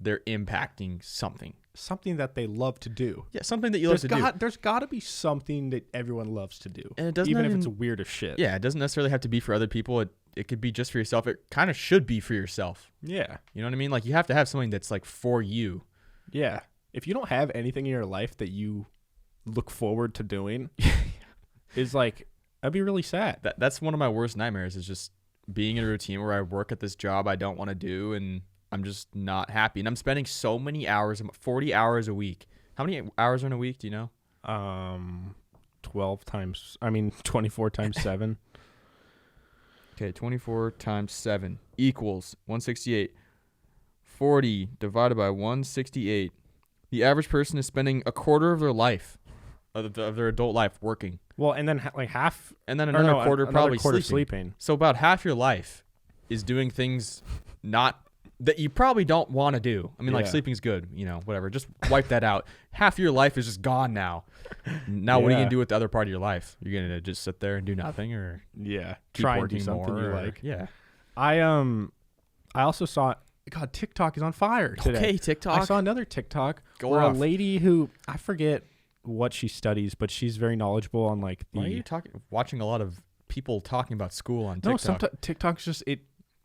they're impacting something. Something that they love to do. Yeah, something that you love to do. There's got to be something that everyone loves to do. And it doesn't even if even- it's weird as shit. Yeah, it doesn't necessarily have to be for other people. It could be just for yourself. It kind of should be for yourself. Yeah. You know what I mean? Like, you have to have something that's like for you. Yeah. If you don't have anything in your life that you look forward to doing, is like, that'd be really sad. That's one of my worst nightmares, is just being in a routine where I work at this job I don't want to do, and I'm just not happy. And I'm spending so many hours, 40 hours a week. How many hours are in a week? Do you know? 24 times 7. Okay, 24 times 7 equals 168. 40 divided by 168. The average person is spending a quarter of their life, of their adult life, working. Well, and then like half, And then or another no, quarter another probably quarter sleeping. So about half your life is doing things that you probably don't want to do. I mean, like, Yeah. sleeping's good, whatever. Just wipe that out. Half your life is just gone now. Now what are you Yeah. going to do with the other part of your life? You're going to just sit there and do nothing, or Yeah. keep Try and do working something more, you or- like. Yeah. I also saw, God, TikTok is on fire today. Okay, TikTok. I saw another TikTok Go where off. a lady who, I forget what she studies, but she's very knowledgeable on like the. Why are you watching a lot of people talking about school on TikTok? No, sometimes TikTok's just it.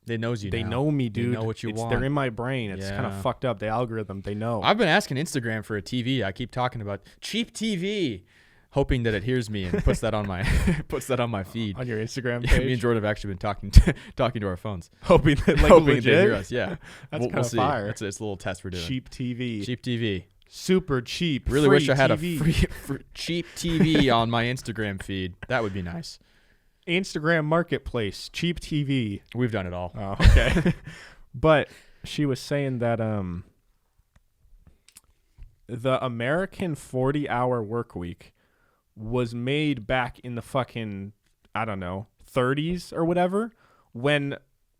They knows you. They now. know me, They dude. know what you want. They're in my brain. It's kind of Yeah. fucked up. The algorithm, they know. I've been asking Instagram for a TV. I keep talking about cheap TV, hoping that it hears me and puts that on my feed. on your Instagram Yeah, me and page, Jordan have actually been talking to our phones, hoping that like hoping they legit. hear us. Yeah, That's we'll kinda see. fire. It's a little test we're doing. Cheap TV, Cheap TV. super cheap. Really free wish I had TV. a free cheap TV on my Instagram feed. That would be nice. Instagram Marketplace, cheap TV. We've done it all. Oh, okay. But she was saying that the American 40-hour work week was made back in the fucking, I don't know, 30s or whatever, when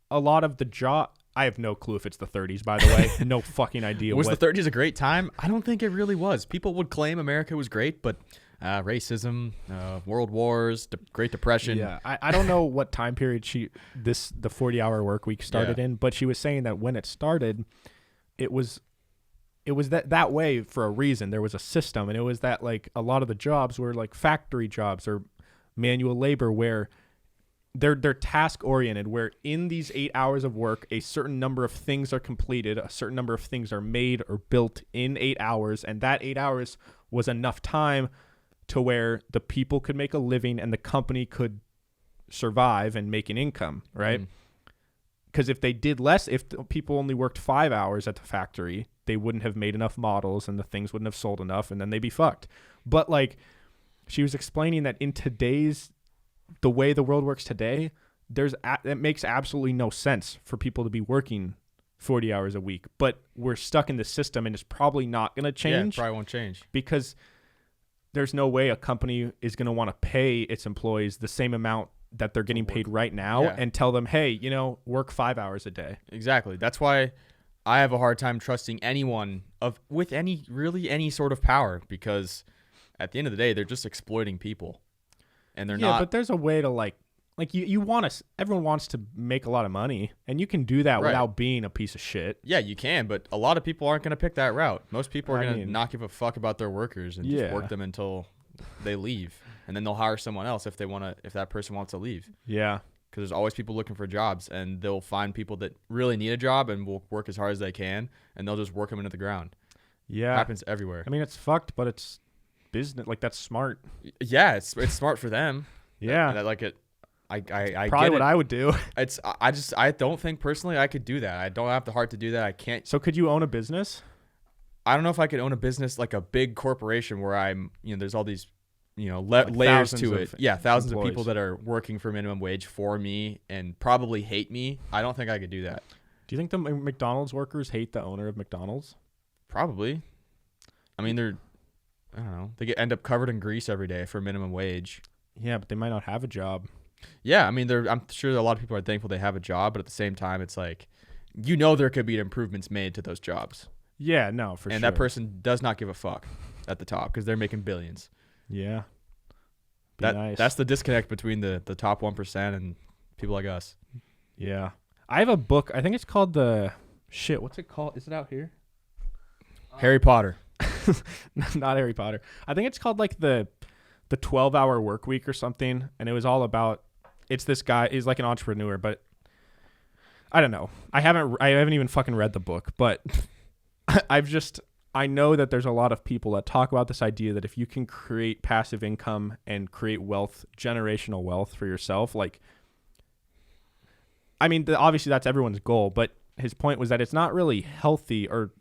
a lot of the job, I have no clue if it's the 30s, by the way. No fucking idea. Was what the 30s a great time? I don't think it really was. People would claim America was great, but racism, world wars, Great Depression. Yeah, I don't know what time period the 40-hour work week started Yeah. in, but she was saying that when it started, it was it was that way for a reason. There was a system, and it was that like a lot of the jobs were like factory jobs or manual labor where they're task oriented, where in these 8 hours of work, a certain number of things are completed, a certain number of things are made or built in 8 hours, and that 8 hours was enough time to where the people could make a living and the company could survive and make an income, right? Because if they did less, if the people only worked 5 hours at the factory, they wouldn't have made enough models and the things wouldn't have sold enough, and then they'd be fucked. But like she was explaining that in today's, the way the world works today, it makes absolutely no sense for people to be working 40 hours a week, but we're stuck in the system and it's probably not going to change. Yeah, probably won't change because there's no way a company is going to want to pay its employees the same amount that they're getting paid right now and tell them, hey, you know, work 5 hours a day. Exactly. That's why I have a hard time trusting anyone with any sort of power, because at the end of the day, they're just exploiting people, and they're not. Yeah, but there's a way to like you want to. Everyone wants to make a lot of money, and you can do that without being a piece of shit. Yeah, you can, but a lot of people aren't going to pick that route. Most people are going to not give a fuck about their workers and just work them until they leave, and then they'll hire someone else if that person wants to leave. Yeah. Because there's always people looking for jobs, and they'll find people that really need a job and will work as hard as they can, and they'll just work them into the ground. Yeah. It happens everywhere. I mean, it's fucked, but it's business. Like, that's smart. Yeah, it's smart for them. Yeah. And I like it. I probably get what it. I would do. I don't think personally I could do that. I don't have the heart to do that. I can't. So could you own a business? I don't know if I could own a business like a big corporation where I'm, there's all these, like layers to it. Yeah, thousands employees. of people that are working for minimum wage for me and probably hate me. I don't think I could do that. Do you think the McDonald's workers hate the owner of McDonald's? Probably. I mean, I don't know. They end up covered in grease every day for minimum wage. Yeah, but they might not have a job. Yeah, I mean, I'm sure a lot of people are thankful they have a job, but at the same time, it's like, there could be improvements made to those jobs. Yeah, no, for sure. And that person does not give a fuck at the top because they're making billions. Yeah. Nice. That's the disconnect between the top 1% and people like us. Yeah. I have a book. I think it's called what's it called? Is it out here? Harry Potter. Not Harry Potter. I think it's called like the 12-hour work week or something. And it was all about, it's this guy, he's like an entrepreneur, but I don't know. I haven't even fucking read the book, but I know that there's a lot of people that talk about this idea that if you can create passive income and create wealth, generational wealth for yourself, like, I mean, obviously that's everyone's goal, but his point was that it's not really healthy, or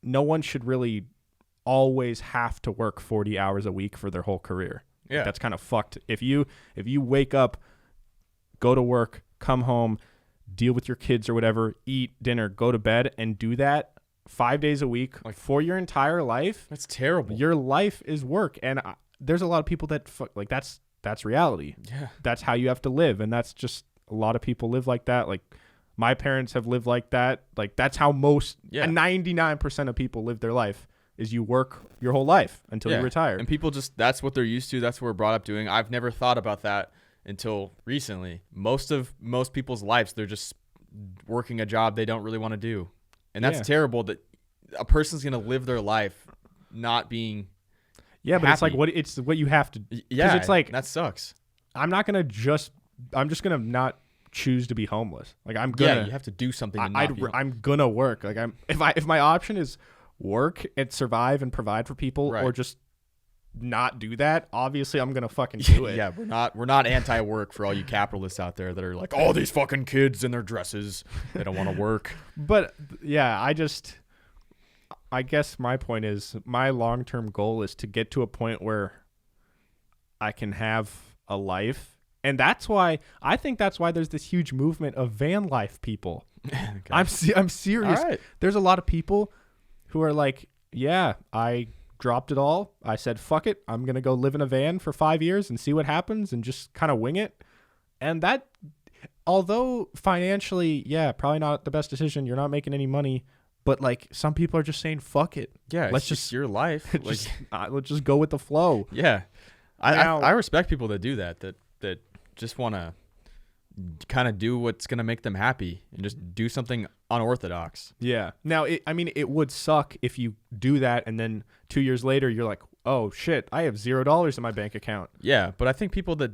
no one should really always have to work 40 hours a week for their whole career. Yeah. Like, that's kind of fucked. If you wake up, go to work, come home, deal with your kids or whatever, eat dinner, go to bed, and do that 5 days a week for your entire life, that's terrible. Your life is work. And there's a lot of people that like that's reality. Yeah. That's how you have to live. And that's just, a lot of people live like that. Like, my parents have lived like that. Like, that's how 99% of people live their life, is you work your whole life until you retire. And people that's what they're used to. That's what we're brought up doing. I've never thought about that until recently. Most people's lives, they're just working a job they don't really want to do. And that's terrible, that a person's going to live their life not being but happy. it's what you have to. Yeah, it's like, that sucks. I'm just going to not choose to be homeless. Like, you have to do something. I'm going to work. Like, if my option is work and survive and provide for people, or just not do that, obviously I'm gonna fucking do it. Yeah, we're not anti-work for all you capitalists out there that are like, all these fucking kids in their dresses, they don't want to work. But yeah, I guess my point is, my long-term goal is to get to a point where I can have a life, and that's why there's this huge movement of van life people. Okay. I'm serious. All right. There's a lot of people who are like, yeah, I dropped it all. I said, fuck it. I'm going to go live in a van for 5 years and see what happens and just kind of wing it. And that, although financially, probably not the best decision. You're not making any money, but like, some people are just saying, fuck it. Yeah. Let's just your life. Let's just go with the flow. Yeah. I respect people that do that just want to kind of do what's going to make them happy and just do something unorthodox. Yeah. Now, it would suck if you do that and then 2 years later you're like, oh shit, I have $0 in my bank account. Yeah, but I think people that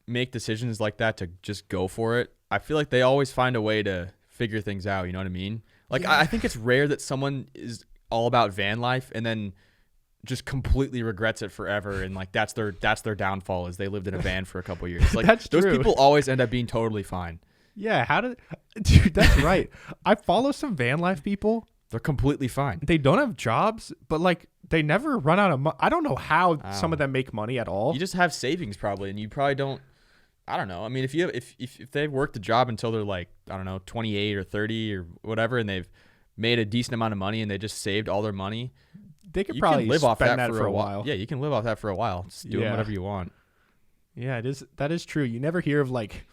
make decisions like that to just go for it, I feel like they always find a way to figure things out. You know what I mean? Like, I think it's rare that someone is all about van life and then just completely regrets it forever, and like that's their downfall is they lived in a van for a couple of years. Like That's those true. people always end up being totally fine. Yeah, dude, that's right. I follow some van life people. They're completely fine. They don't have jobs, but like they never run out of money. I don't know how some of them make money at all. You just have savings probably, and you probably don't. I don't know. I mean, if they've worked a job until they're like, I don't know, 28 or 30 or whatever, and they've made a decent amount of money and they just saved all their money, They could you probably can live off spend that for a while. Yeah, you can live off that for a while. Just doing whatever you want. Yeah, that is true. You never hear of like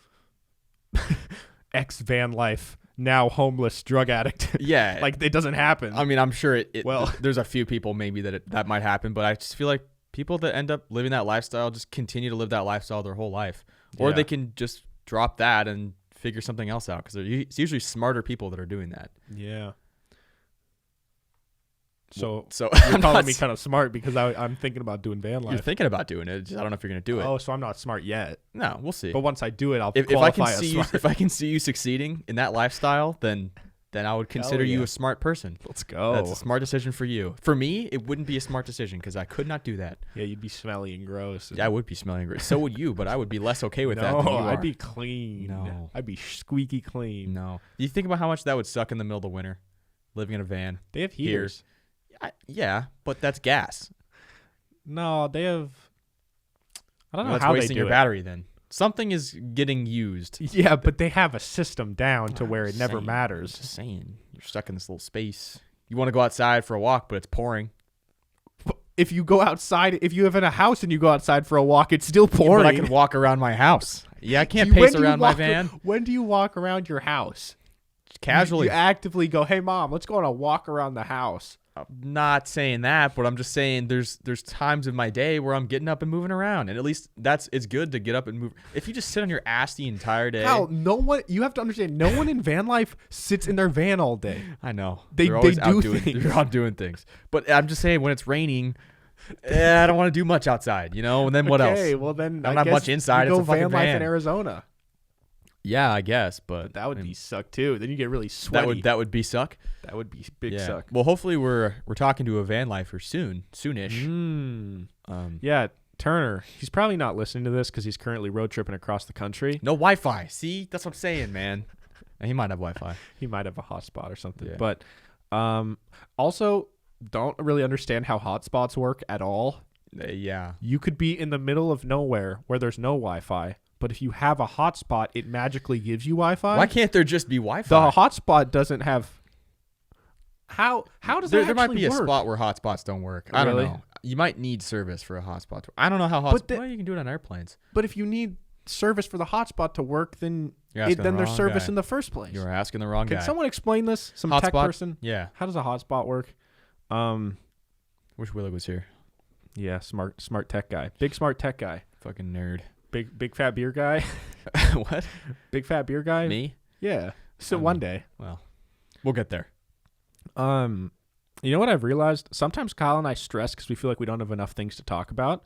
ex van life, now homeless drug addict. Yeah. Like it doesn't happen. I mean, I'm sure Well, there's a few people maybe that might happen, but I just feel like people that end up living that lifestyle just continue to live that lifestyle their whole life. Or they can just drop that and figure something else out, because it's usually smarter people that are doing that. Yeah. So I'm you're calling not me kind of smart because I'm thinking about doing van You're life. thinking about doing it. I don't know if you're going to do it. Oh, so I'm not smart yet. No, we'll see. But once I do it, I'll If I qualify can as see smart. if I can see you succeeding in that lifestyle, then I would consider you yeah. a smart person. Let's go. That's a smart decision for you. For me, it wouldn't be a smart decision because I could not do that. Yeah, you'd be smelly and gross. Yeah, I would be smelling great. So would you, but I would be less okay with that No, than you are. I'd be clean. No. I'd be squeaky clean. No. You think about how much that would suck in the middle of the winter, living in a van. They have Here. heaters. Yeah, but that's gas. No, they have. I don't know That's how they wasting do your it. battery then. Something is getting used. Yeah, but they have a system down to where it Just never saying. matters. Just saying. You're stuck in this little space. You want to go outside for a walk, but it's pouring. If you go outside, if you live in a house and you go outside for a walk, it's still pouring. But I can walk around my house. Yeah, I can't When pace do you around my walk- van. When do you walk around your house? Casually. You actively go, hey, Mom, let's go on a walk around the house. I'm not saying that, but I'm just saying there's times of my day where I'm getting up and moving around, and at least it's good to get up and move. If you just sit on your ass the entire day, You have to understand, no one in van life sits in their van all day. I know They're always do out doing, things. They're out doing things, but I'm just saying when it's raining, I don't want to do much outside, you know. And then what else? Okay, well then I don't I have guess much inside. You go It's a fucking van life van. in Arizona. Yeah, I guess, but That would be suck too. Then you get really sweaty. that would be suck. That would be big Yeah. suck. Well, hopefully we're talking to a van lifer soonish. Yeah, Turner. He's probably not listening to this because he's currently road tripping across the country. No Wi-Fi. See, that's what I'm saying, man. And he might have Wi-Fi. He might have a hotspot or something. Yeah. But also don't really understand how hotspots work at all. Yeah. You could be in the middle of nowhere where there's no Wi-Fi, but if you have a hotspot, it magically gives you Wi-Fi. Why can't there just be Wi-Fi? The hotspot doesn't have. How does that there might be actually a work? spot where hotspots don't work. I don't Really? know. You might need service for a hotspot. I don't know how But well, you can do it on airplanes. But if you need service for the hotspot to work, then You're asking then the there's wrong service guy. in the first place. You're asking the wrong Can guy. someone explain this? Some tech Hotspot? person? Yeah. How does a hotspot work? Wish Willie was here. Yeah, smart tech guy. Big smart tech guy. Fucking nerd. Big fat beer guy. What? Big fat beer guy. Me? Yeah. So one day. Well, we'll get there. You know what I've realized? Sometimes Kyle and I stress because we feel like we don't have enough things to talk about.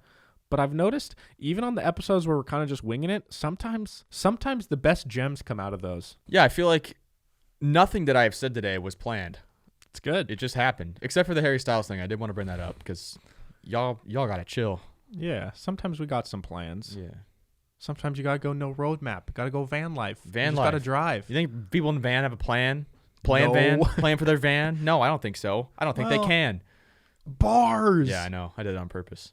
But I've noticed, even on the episodes where we're kind of just winging it, sometimes the best gems come out of those. Yeah, I feel like nothing that I have said today was planned. It's good. It just happened. Except for the Harry Styles thing. I did want to bring that up because y'all gotta chill. Yeah. Sometimes we got some plans. Yeah. Sometimes you gotta go no roadmap. Gotta go van life. Van you just life. gotta drive. You think people in the van have a plan? No. Plan for their van? No, I don't think so. I don't think they Well, can. Bars. Yeah, I know. I did it on purpose.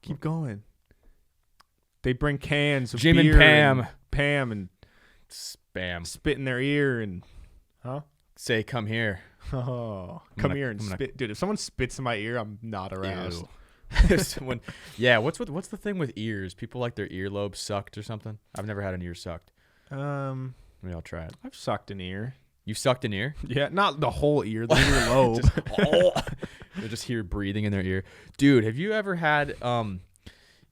Keep going. They bring cans of Jim and beer Pam. Pam and Spam. spit in their ear and Say, come here. come gonna- here and I'm gonna- spit. Dude, if someone spits in my ear, I'm not aroused. Yeah, what's the thing with ears? People like their earlobes sucked or something? I've never had an ear sucked. Maybe I'll try it. I've sucked an ear. You sucked an ear? Yeah, not the whole ear, the ear lobe. They just hear breathing in their ear. Dude, have you ever had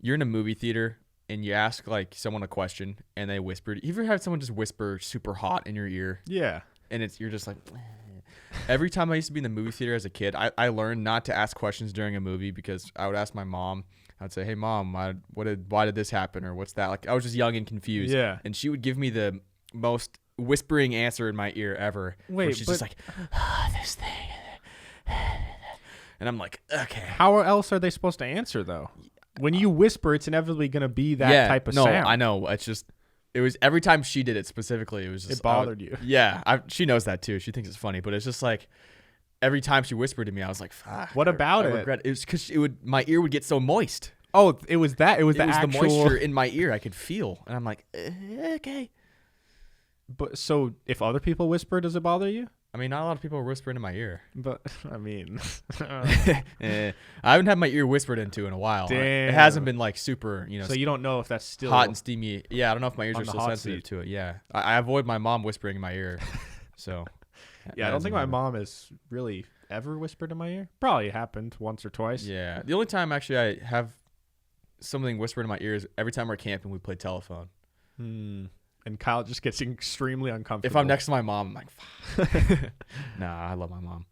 you're in a movie theater and you ask like someone a question and they whisper. You ever had someone just whisper super hot in your ear? Yeah. And you're just like, every time I used to be in the movie theater as a kid, I learned not to ask questions during a movie because I would ask my mom. I'd say, "Hey mom, why did this happen, or what's that?" Like I was just young and confused. Yeah. And she would give me the most whispering answer in my ear ever. Wait, she's just like, this thing, and I'm like, okay. How else are they supposed to answer though? When you whisper, it's inevitably going to be that type of no, sound. I know. It was every time she did it specifically. It was just It bothered you. Yeah, she knows that too. She thinks it's funny, but it's just like every time she whispered to me, I was like, "Fuck." What about I it? regret it was because my ear would get so moist. Oh, it was that. It was It was actual the moisture in my ear I could feel, and I'm like, okay. But so if other people whisper, does it bother you? I mean, not a lot of people are whispering in my ear. But I mean, I haven't had my ear whispered into in a while. Damn. It hasn't been like super, so you don't know if that's still hot and steamy. Yeah, I don't know if my ears on are the still hot sensitive seat. to it. Yeah, I avoid my mom whispering in my ear. So Yeah, I don't think my mom has really ever whispered in my ear. Probably happened once or twice. Yeah, the only time actually I have something whispered in my ear is every time we're camping, we play telephone. And Kyle just gets extremely uncomfortable. If I'm next to my mom, I'm like, fuck. Nah, I love my mom.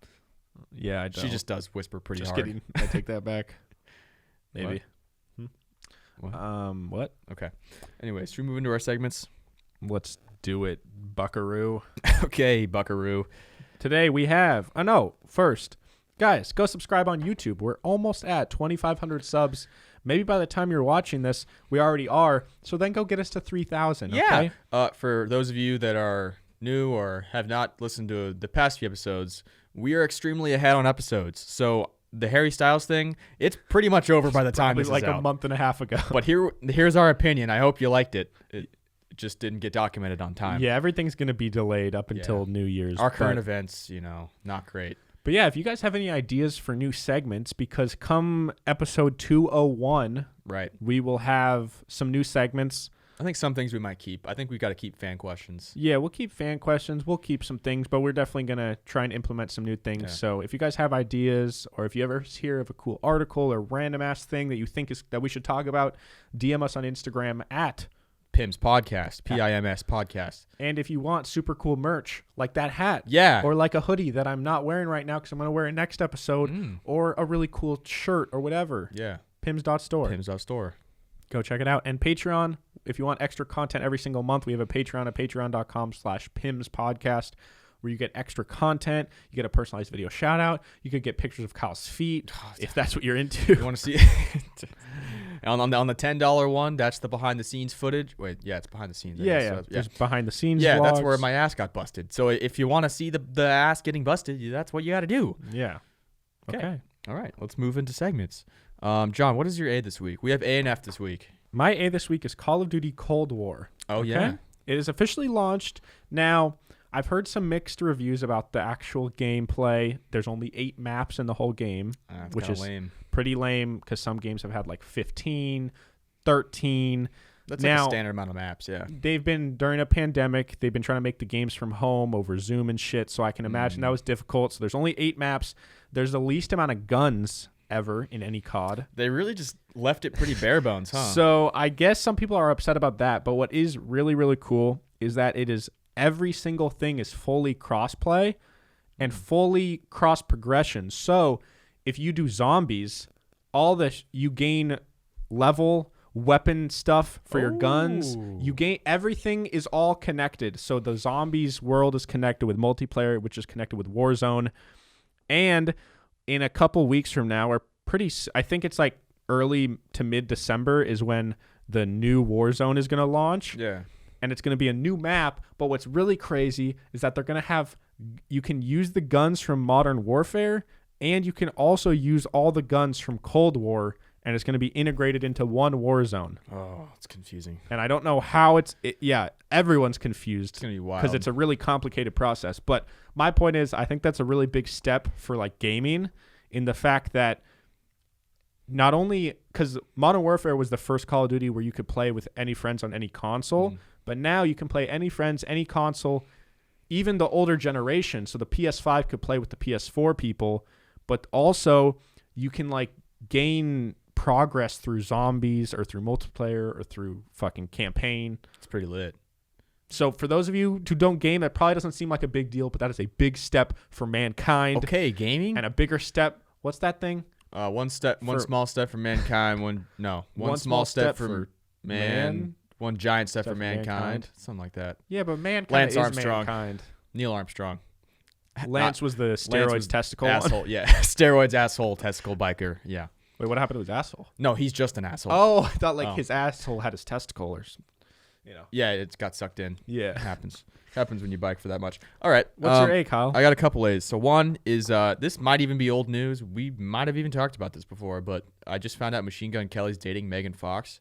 Yeah, I don't. She just does whisper pretty just hard. kidding. I take that back. Maybe. What? What? Okay. Anyways, should we move into our segments? Let's do it, buckaroo. Okay, buckaroo. Today we have, first, guys, go subscribe on YouTube. We're almost at 2,500 subs. Maybe by the time you're watching this, we already are. So then go get us to 3,000. Yeah. Okay? For those of you that are new or have not listened to the past few episodes, we are extremely ahead on episodes. So the Harry Styles thing, it's pretty much over by the time this like is out. a month and a half ago. But here's our opinion. I hope you liked it. It just didn't get documented on time. Yeah, everything's going to be delayed up until New Year's. Our current events, not great. But yeah, if you guys have any ideas for new segments, because come episode 201, Right. we will have some new segments. I think some things we might keep. I think we got to keep fan questions. Yeah, we'll keep fan questions. We'll keep some things, but we're definitely going to try and implement some new things. Yeah. So if you guys have ideas, or if you ever hear of a cool article or random ass thing that you think that we should talk about, DM us on Instagram at PIMS Podcast, PIMS Podcast. And if you want super cool merch, like that hat. Yeah. Or like a hoodie that I'm not wearing right now because I'm going to wear it next episode. Or a really cool shirt or whatever. Yeah. PIMS.store. PIMS.store. Go check it out. And Patreon, if you want extra content every single month, we have a Patreon at patreon.com/PIMS podcast, where you get extra content. You get a personalized video shout out. You could get pictures of Kyle's feet if that's what you're into. You want to see on the $10 one, that's the behind the scenes footage. Wait, yeah, it's behind the scenes. Yeah. There's behind the scenes Yeah, vlogs. that's where my ass got busted. So if you want to see the ass getting busted, that's what you got to do. Yeah. Okay. All right, let's move into segments. John, what is your A this week? We have A and F this week. My A this week is Call of Duty Cold War. Oh, yeah? It is officially launched. Now, I've heard some mixed reviews about the actual gameplay. There's only 8 maps in the whole game, which is lame. Pretty lame because some games have had like 15, 13. That's now, like a standard amount of maps, yeah. They've been, during a pandemic, they've been trying to make the games from home over Zoom and shit, so I can imagine that was difficult. So there's only 8 maps. There's the least amount of guns ever in any COD. They really just left it pretty bare bones, huh? So I guess some people are upset about that, but what is really, really cool is that it is every single thing is fully cross-play and fully cross-progression. So if you do zombies, you gain level weapon stuff for your guns. You gain everything is all connected. So the zombies world is connected with multiplayer, which is connected with Warzone. And in a couple weeks from now, I think it's like early to mid-December is when the new Warzone is going to launch. Yeah. And it's going to be a new map. But what's really crazy is that they're going to you can use the guns from Modern Warfare, and you can also use all the guns from Cold War, and it's going to be integrated into one Warzone. Oh, it's confusing. And I don't know how everyone's confused. It's going to be wild. Because it's a really complicated process. But my point is, I think that's a really big step for like gaming, in the fact that not only, because Modern Warfare was the first Call of Duty where you could play with any friends on any console, but now you can play any friends, any console, even the older generation. So the PS5 could play with the PS4 people, but also you can like gain progress through zombies or through multiplayer or through fucking campaign. It's pretty lit. So for those of you who don't game, that probably doesn't seem like a big deal, but that is a big step for mankind. Okay, gaming. And a bigger step. What's that thing? One small step for mankind. One small step for man. One giant step for mankind. Something like that. Yeah, but mankind Lance is Armstrong. mankind. Neil Armstrong. Lance was the steroids was testicle. asshole. Yeah, steroids asshole testicle biker. Yeah. Wait, what happened to his asshole? No, he's just an asshole. Oh, I thought his asshole had his testicle or something. Yeah, it got sucked in. Yeah. It happens when you bike for that much. All right. What's your A, Kyle? I got a couple A's. So one is this might even be old news. We might have even talked about this before, but I just found out Machine Gun Kelly's dating Megan Fox.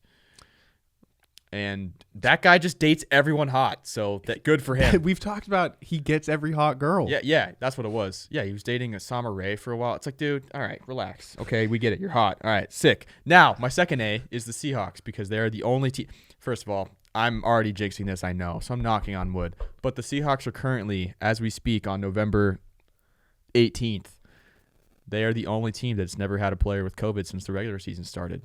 And that guy just dates everyone hot. So that good for him. We've talked about he gets every hot girl. Yeah, that's what it was. Yeah, he was dating a Summer Rae for a while. It's like, dude, all right, relax. Okay, we get it. You're hot. All right, sick. Now, my second A is the Seahawks because they're the only team. First of all, I'm already jinxing this, I know, so I'm knocking on wood. But the Seahawks are currently, as we speak, on November 18th. They are the only team that's never had a player with COVID since the regular season started.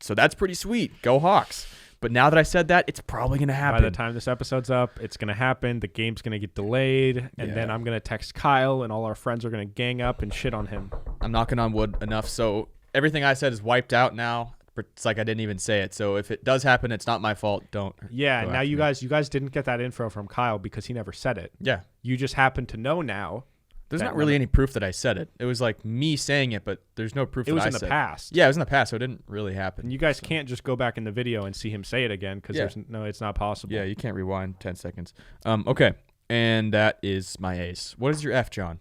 So that's pretty sweet. Go Hawks. But now that I said that, it's probably going to happen. By the time this episode's up, it's going to happen. The game's going to get delayed. And then I'm going to text Kyle, and all our friends are going to gang up and shit on him. I'm knocking on wood enough. So everything I said is wiped out now. It's like I didn't even say it. So if it does happen, it's not my fault. Don't. Yeah, now you guys didn't get that info from Kyle because he never said it. Yeah. You just happen to know now. There's not really any proof that I said it. It was like me saying it, but there's no proof that I said it. It was in the past. Yeah, it was in the past, so it didn't really happen. And you guys can't just go back in the video and see him say it again because it's not possible. Yeah, you can't rewind 10 seconds. Okay, and that is my ace. What is your F, John?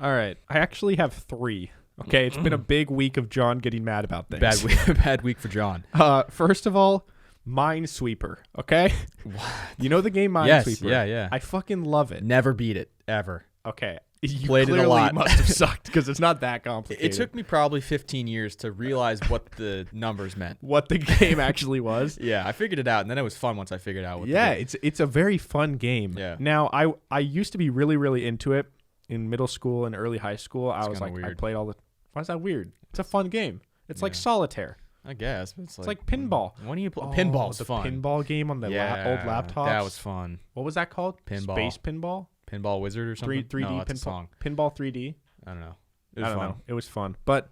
All right. I actually have 3. Okay, it's been a big week of John getting mad about things. Bad week for John. First of all, Minesweeper, okay? What? You know the game Minesweeper? Yes, yeah. I fucking love it. Never beat it, ever. Okay. You played it a lot. Must have sucked because it's not that complicated. It took me probably 15 years to realize what the numbers meant. What the game actually was. Yeah, I figured it out, and then it was fun once I figured out what it's a very fun game. Yeah. Now, I used to be really, really into it in middle school and early high school. I was like, weird. I played all the... Why is that weird? It's a fun game. It's like solitaire. I guess. It's like pinball. When do you play? Pinball was fun. The pinball game on the old laptops. That was fun. What was that called? Pinball. Space pinball? Pinball Wizard or something? 3D no, pinball. Pinball 3D? I don't know. It was fun. It was fun. But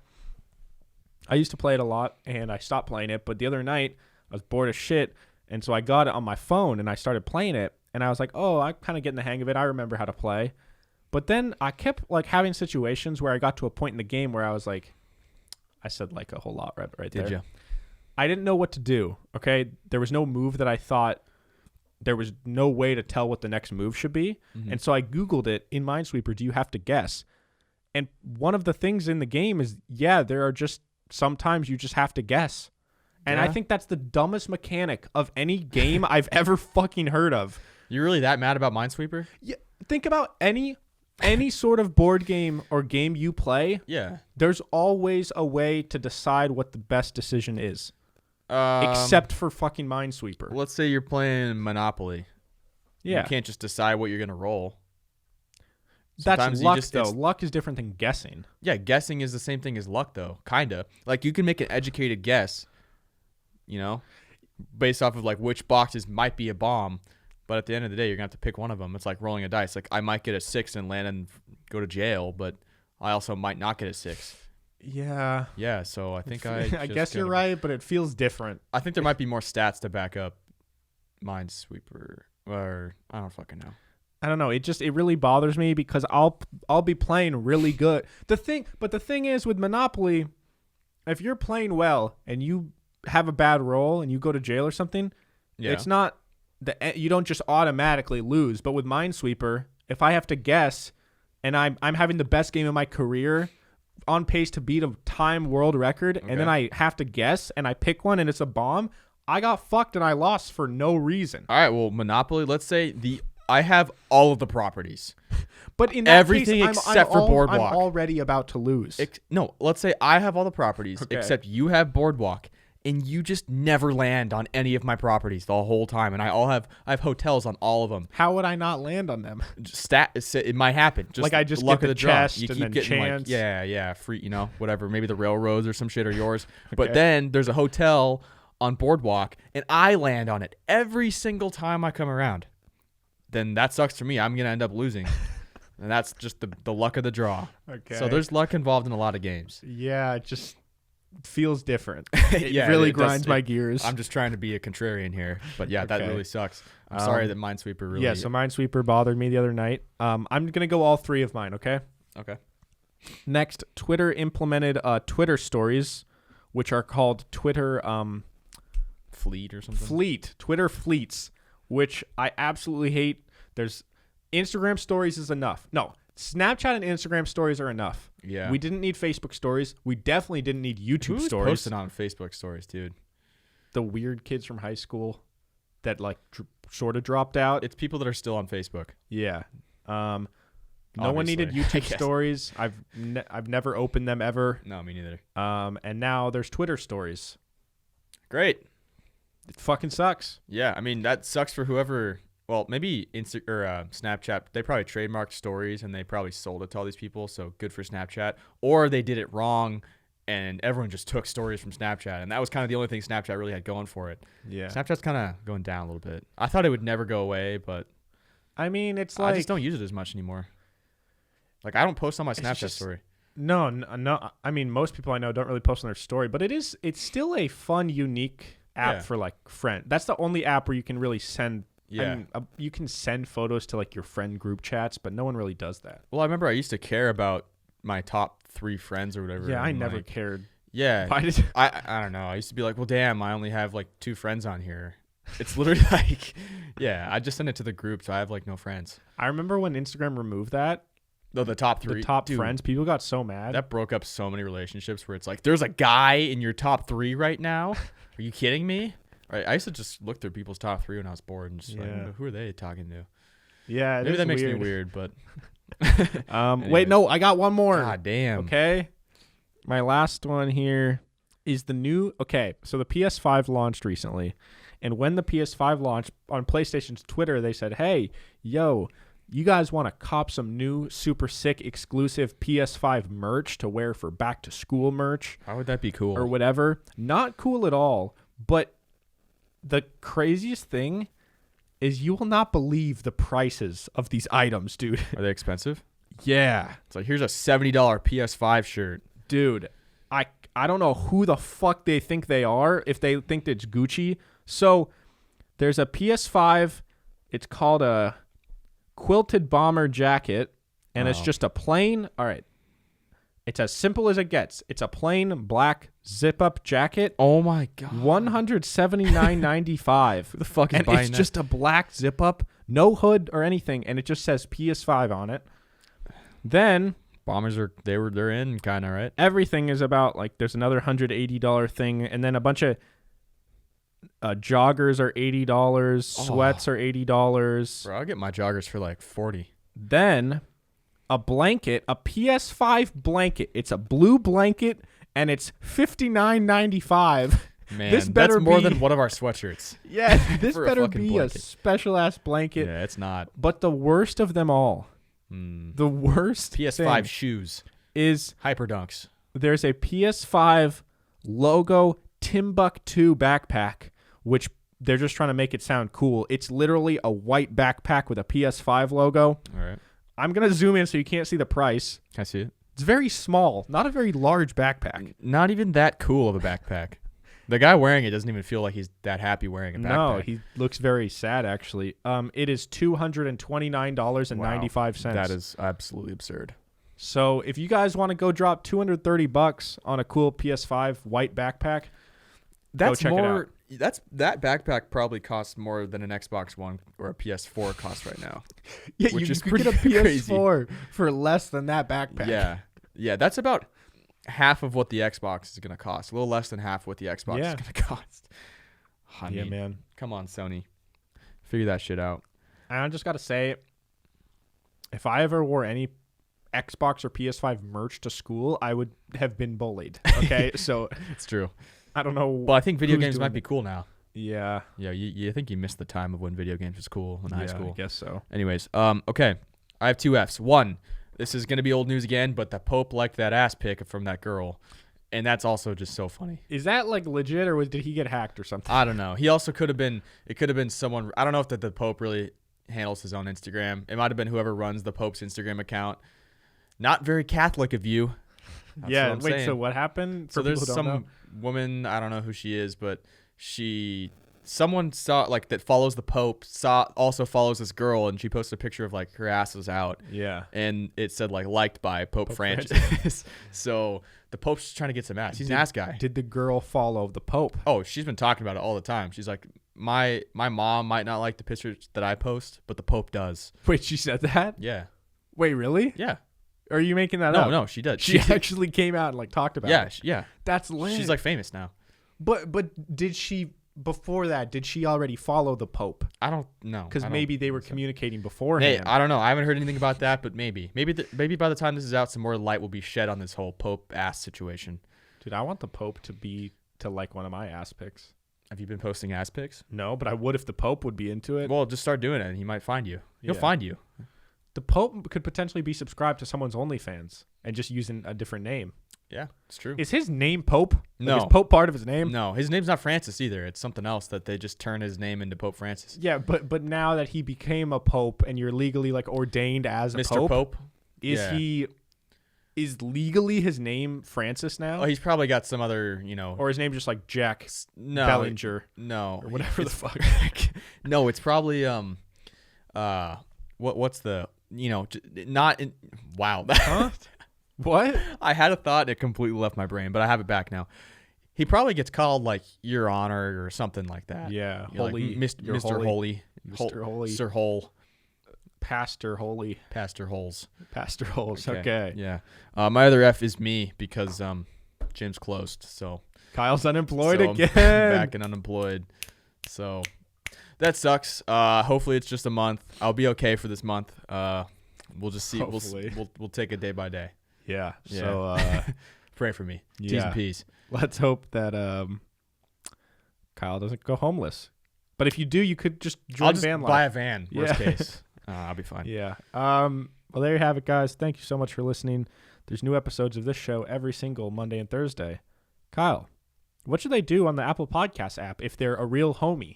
I used to play it a lot, and I stopped playing it. But the other night, I was bored as shit, and so I got it on my phone, and I started playing it. And I was like, oh, I'm kind of getting the hang of it. I remember how to play. But then I kept like having situations where I got to a point in the game where I was like, I said like a whole lot right there. Did you? I didn't know what to do, okay? There was no move that I thought there was no way to tell what the next move should be. Mm-hmm. And so I Googled it in Minesweeper, do you have to guess? And one of the things in the game is, there are just sometimes you just have to guess. And I think that's the dumbest mechanic of any game I've ever fucking heard of. You're really that mad about Minesweeper? Yeah. Think about any sort of board game or game you play. Yeah. There's always a way to decide what the best decision is. Except for fucking Minesweeper. Let's say you're playing Monopoly. Yeah. You can't just decide what you're going to roll. That's luck, though. Luck is different than guessing. Yeah, guessing is the same thing as luck, though. Kind of. Like, you can make an educated guess, based off of, like, which boxes might be a bomb. But at the end of the day, you're going to have to pick one of them. It's like rolling a dice. Like, I might get a 6 and land and go to jail, but I also might not get a 6. Yeah. Yeah, so I think I guess you're right, but it feels different. I think there might be more stats to back up Minesweeper, or I don't fucking know. I don't know. It really bothers me because I'll be playing really good. The thing is with Monopoly, if you're playing well and you have a bad roll and you go to jail or something, it's not you don't just automatically lose. But with Minesweeper, if I have to guess and I'm having the best game of my career, on pace to beat a time world record, and then I have to guess and I pick one and it's a bomb, I got fucked and I lost for no reason. All right, well, Monopoly, let's say I have all of the properties. But in that everything case, except for Boardwalk. I'm already about to lose. No, let's say I have all the properties except you have Boardwalk, and you just never land on any of my properties the whole time. And I have hotels on all of them. How would I not land on them? It might happen. Like I just luck get of the the draw. chest You and keep then getting chance. like, free, whatever. Maybe the railroads or some shit are yours. But Okay. then there's a hotel on Boardwalk, and I land on it every single time I come around. Then that sucks for me. I'm gonna end up losing, and that's just the luck of the draw. Okay. So there's luck involved in a lot of games. Yeah, it just feels different. It Yeah, really it does- grinds my gears. I'm just trying to be a contrarian here, but yeah, that Okay. really sucks. I'm sorry that Minesweeper really. Yeah, so Minesweeper bothered me the other night. I'm going to go all 3 of mine, okay? Okay. Next, Twitter implemented Twitter stories, which are called Twitter Fleet or something. Fleet, Twitter fleets, which I absolutely hate. There's Instagram stories is enough. No, Snapchat and Instagram stories are enough. Yeah. We didn't need Facebook stories. We definitely didn't need YouTube Who's stories. posting on Facebook stories, dude? The weird kids from high school that like sort of dropped out. It's people that are still on Facebook. Yeah. No one needed Obviously, I YouTube guess. stories. I've never opened them ever. No, me neither. And now there's Twitter stories. Great. It fucking sucks. Yeah, I mean that sucks for whoever. Well, maybe Snapchat. They probably trademarked stories and they probably sold it to all these people. So good for Snapchat. Or they did it wrong, and everyone just took stories from Snapchat, and that was kind of the only thing Snapchat really had going for it. Yeah. Snapchat's kind of going down a little bit. I thought it would never go away, but I mean, it's like I just don't use it as much anymore. Like I don't post on my Snapchat just- story. No. I mean, most people I know don't really post on their story, but it's still a fun, unique app Yeah. for like friend. That's the only app where you can really send. Yeah. I mean, you can send photos to like your friend group chats, but no one really does that. Well, I remember I used to care about my top 3 friends or whatever. Yeah, I and, never like, cared. Yeah. Why did I don't know. I used to be like, well, damn, I only have like 2 friends on here. It's literally like, yeah, I just send it to the group, so I have like no friends. I remember when Instagram removed that, No, the top 3. the top Dude, friends, people got so mad. That broke up so many relationships where it's like, there's a guy in your top 3 right now. Are you kidding me? Right. I used to just look through people's top 3 when I was bored and just Yeah. like, who are they talking to? Yeah, Maybe that makes me weird, but Wait, Anyways. no, I got one more. god damn. Okay. My last one here is the new. Okay, so the PS5 launched recently. And when the PS5 launched on PlayStation's Twitter, they said, hey, yo, you guys want to cop some new super sick exclusive PS5 merch to wear for back to school merch How would that be cool? or whatever? Not cool at all. But the craziest thing is you will not believe the prices of these items, dude. Are they expensive? Yeah. It's like, here's a $70 PS5 shirt. Dude, I don't know who the fuck they think they are, if they think it's Gucci. So there's a PS5. It's called a quilted bomber jacket, and it's Wow. just a plain. All right. It's as simple as it gets. It's a plain black zip-up jacket. Oh my god. $179.95. Who the fuck is And buying it's that? just a black zip-up, no hood or anything, and it just says PS5 on it. Then Bombers are they're in kind of, right? everything is about like there's another $180 thing, and then a bunch of joggers are $80, sweats are $80. Bro, I'll get my joggers for like 40. Then a blanket, a PS5 blanket. It's a blue blanket, and it's $59.95. Man, This better that's more be- than one of our sweatshirts. Yeah, this For a better fucking be blanket. a special ass blanket. Yeah, it's not. But the worst of them all, the worst PS5 thing shoes, is Hyper Dunks. there's a PS5 logo Timbuktu backpack, which they're just trying to make it sound cool. It's literally a white backpack with a PS5 logo. All right, I'm going to zoom in so you can't see the price. can I see it? It's very small, not a very large backpack. Not even that cool of a backpack. The guy wearing it doesn't even feel like he's that happy wearing a backpack. No, he looks very sad actually. It is $229.95. Wow, that is absolutely absurd. So if you guys want to go drop $230 on a cool PS5 white backpack, That's check it more. That backpack probably costs more than an Xbox One or a PS4 costs right now. yeah, Which you is could get a pretty crazy. PS4 for less than that backpack. Yeah, that's about half of what the Xbox is gonna cost. A little less than half what the Xbox Yeah. is gonna cost. I Yeah, mean, man. come on, Sony, figure that shit out. And I just got to say, if I ever wore any Xbox or PS5 merch to school, I would have been bullied. Okay, so It's true. I don't know. But I think video who's games doing might be cool now. Yeah. Yeah, you think you missed the time of when video games was cool in high school. I guess so. Anyways, okay. I have 2 Fs. 1, this is going to be old news again, but the Pope liked that ass pic from that girl. And that's also just so funny. Is that like legit, or did he get hacked or something? I don't know. He also could have been, it could have been someone, I don't know if the Pope really handles his own Instagram. It might have been whoever runs the Pope's Instagram account. Not very Catholic of you. That's yeah, what I'm wait, saying. so what happened? So there's people who don't some know? woman, I don't know who she is, but someone saw, like, that follows the Pope, also follows this girl, and she posted a picture of, like, her ass was out. Yeah. And it said, like, liked by Pope Francis. So the Pope's just trying to get some ass. He's an ass guy. Did the girl follow the Pope? Oh, she's been talking about it all the time. She's like, my mom might not like the pictures that I post, but the Pope does. Wait, she said that? Yeah. Wait, really? Yeah. Are you making that up? No, she did. She actually came out and like talked about it. Yeah. That's lit. She's like famous now. But did she before that? Did she already follow the Pope? I don't know. Because maybe they were communicating beforehand. I don't know. I haven't heard anything about that, but maybe by the time this is out, some more light will be shed on this whole Pope ass situation. Dude, I want the Pope to like one of my ass pics. Have you been posting ass pics? No, but I would if the Pope would be into it. Well, just start doing it, and he might find you. He'll find you. The Pope could potentially be subscribed to someone's OnlyFans and just using a different name. Yeah, it's true. Is his name Pope? No. Is Pope part of his name? No, his name's not Francis either. It's something else that they just turn his name into Pope Francis. Yeah, but now that he became a Pope and you're legally like ordained as a Mr. Pope? Is legally his name Francis now? Oh, he's probably got some other, or his name's just like Jack no, Bellinger. No. Or whatever the fuck. No, it's probably what's the not in, wow. Huh? What? I had a thought and it completely left my brain, but I have it back now. He probably gets called like Your Honor or something like that. Yeah, Holy, like, Mr. Holy, Mr. Holy, Sir Hole, Pastor Holy, Pastor Holes, Pastor Holes. Okay. Yeah. My other F is me because gym's closed, so Kyle's unemployed again. Back and unemployed, so that sucks. Hopefully it's just a month. I'll be okay for this month. We'll just see. We'll take it day by day. Yeah. So pray for me. Yeah. T's and P's. Let's hope that Kyle doesn't go homeless. But if you do, you could just join van life. Buy a van. Worst case. I'll be fine. Yeah. Well, there you have it, guys. Thank you so much for listening. There's new episodes of this show every single Monday and Thursday. Kyle, what should they do on the Apple Podcast app if they're a real homie?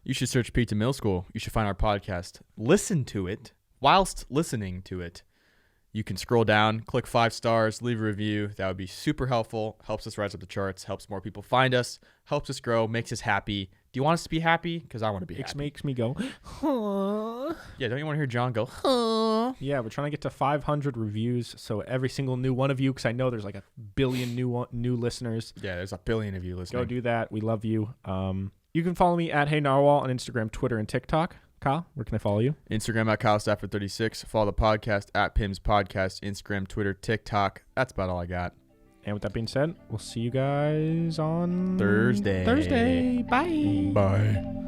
You should search Pizza Middle School. You should find our podcast. Listen to it. Whilst listening to it, you can scroll down, click 5 stars, leave a review. That would be super helpful. Helps us rise up the charts. Helps more people find us. Helps us grow. Makes us happy. Do you want us to be happy? Because I want to be happy. It makes me go, huh? Yeah, don't you want to hear John go, huh? Yeah, we're trying to get to 500 reviews. So every single new one of you, because I know there's like a billion new listeners. Yeah, there's a billion of you listening. Go do that. We love you. You can follow me at Hey Narwhal on Instagram, Twitter, and TikTok. Kyle, where can I follow you? Instagram at KyleStafford36. Follow the podcast at PIMS Podcast. Instagram, Twitter, TikTok. That's about all I got. And with that being said, we'll see you guys on Thursday. Bye. Bye.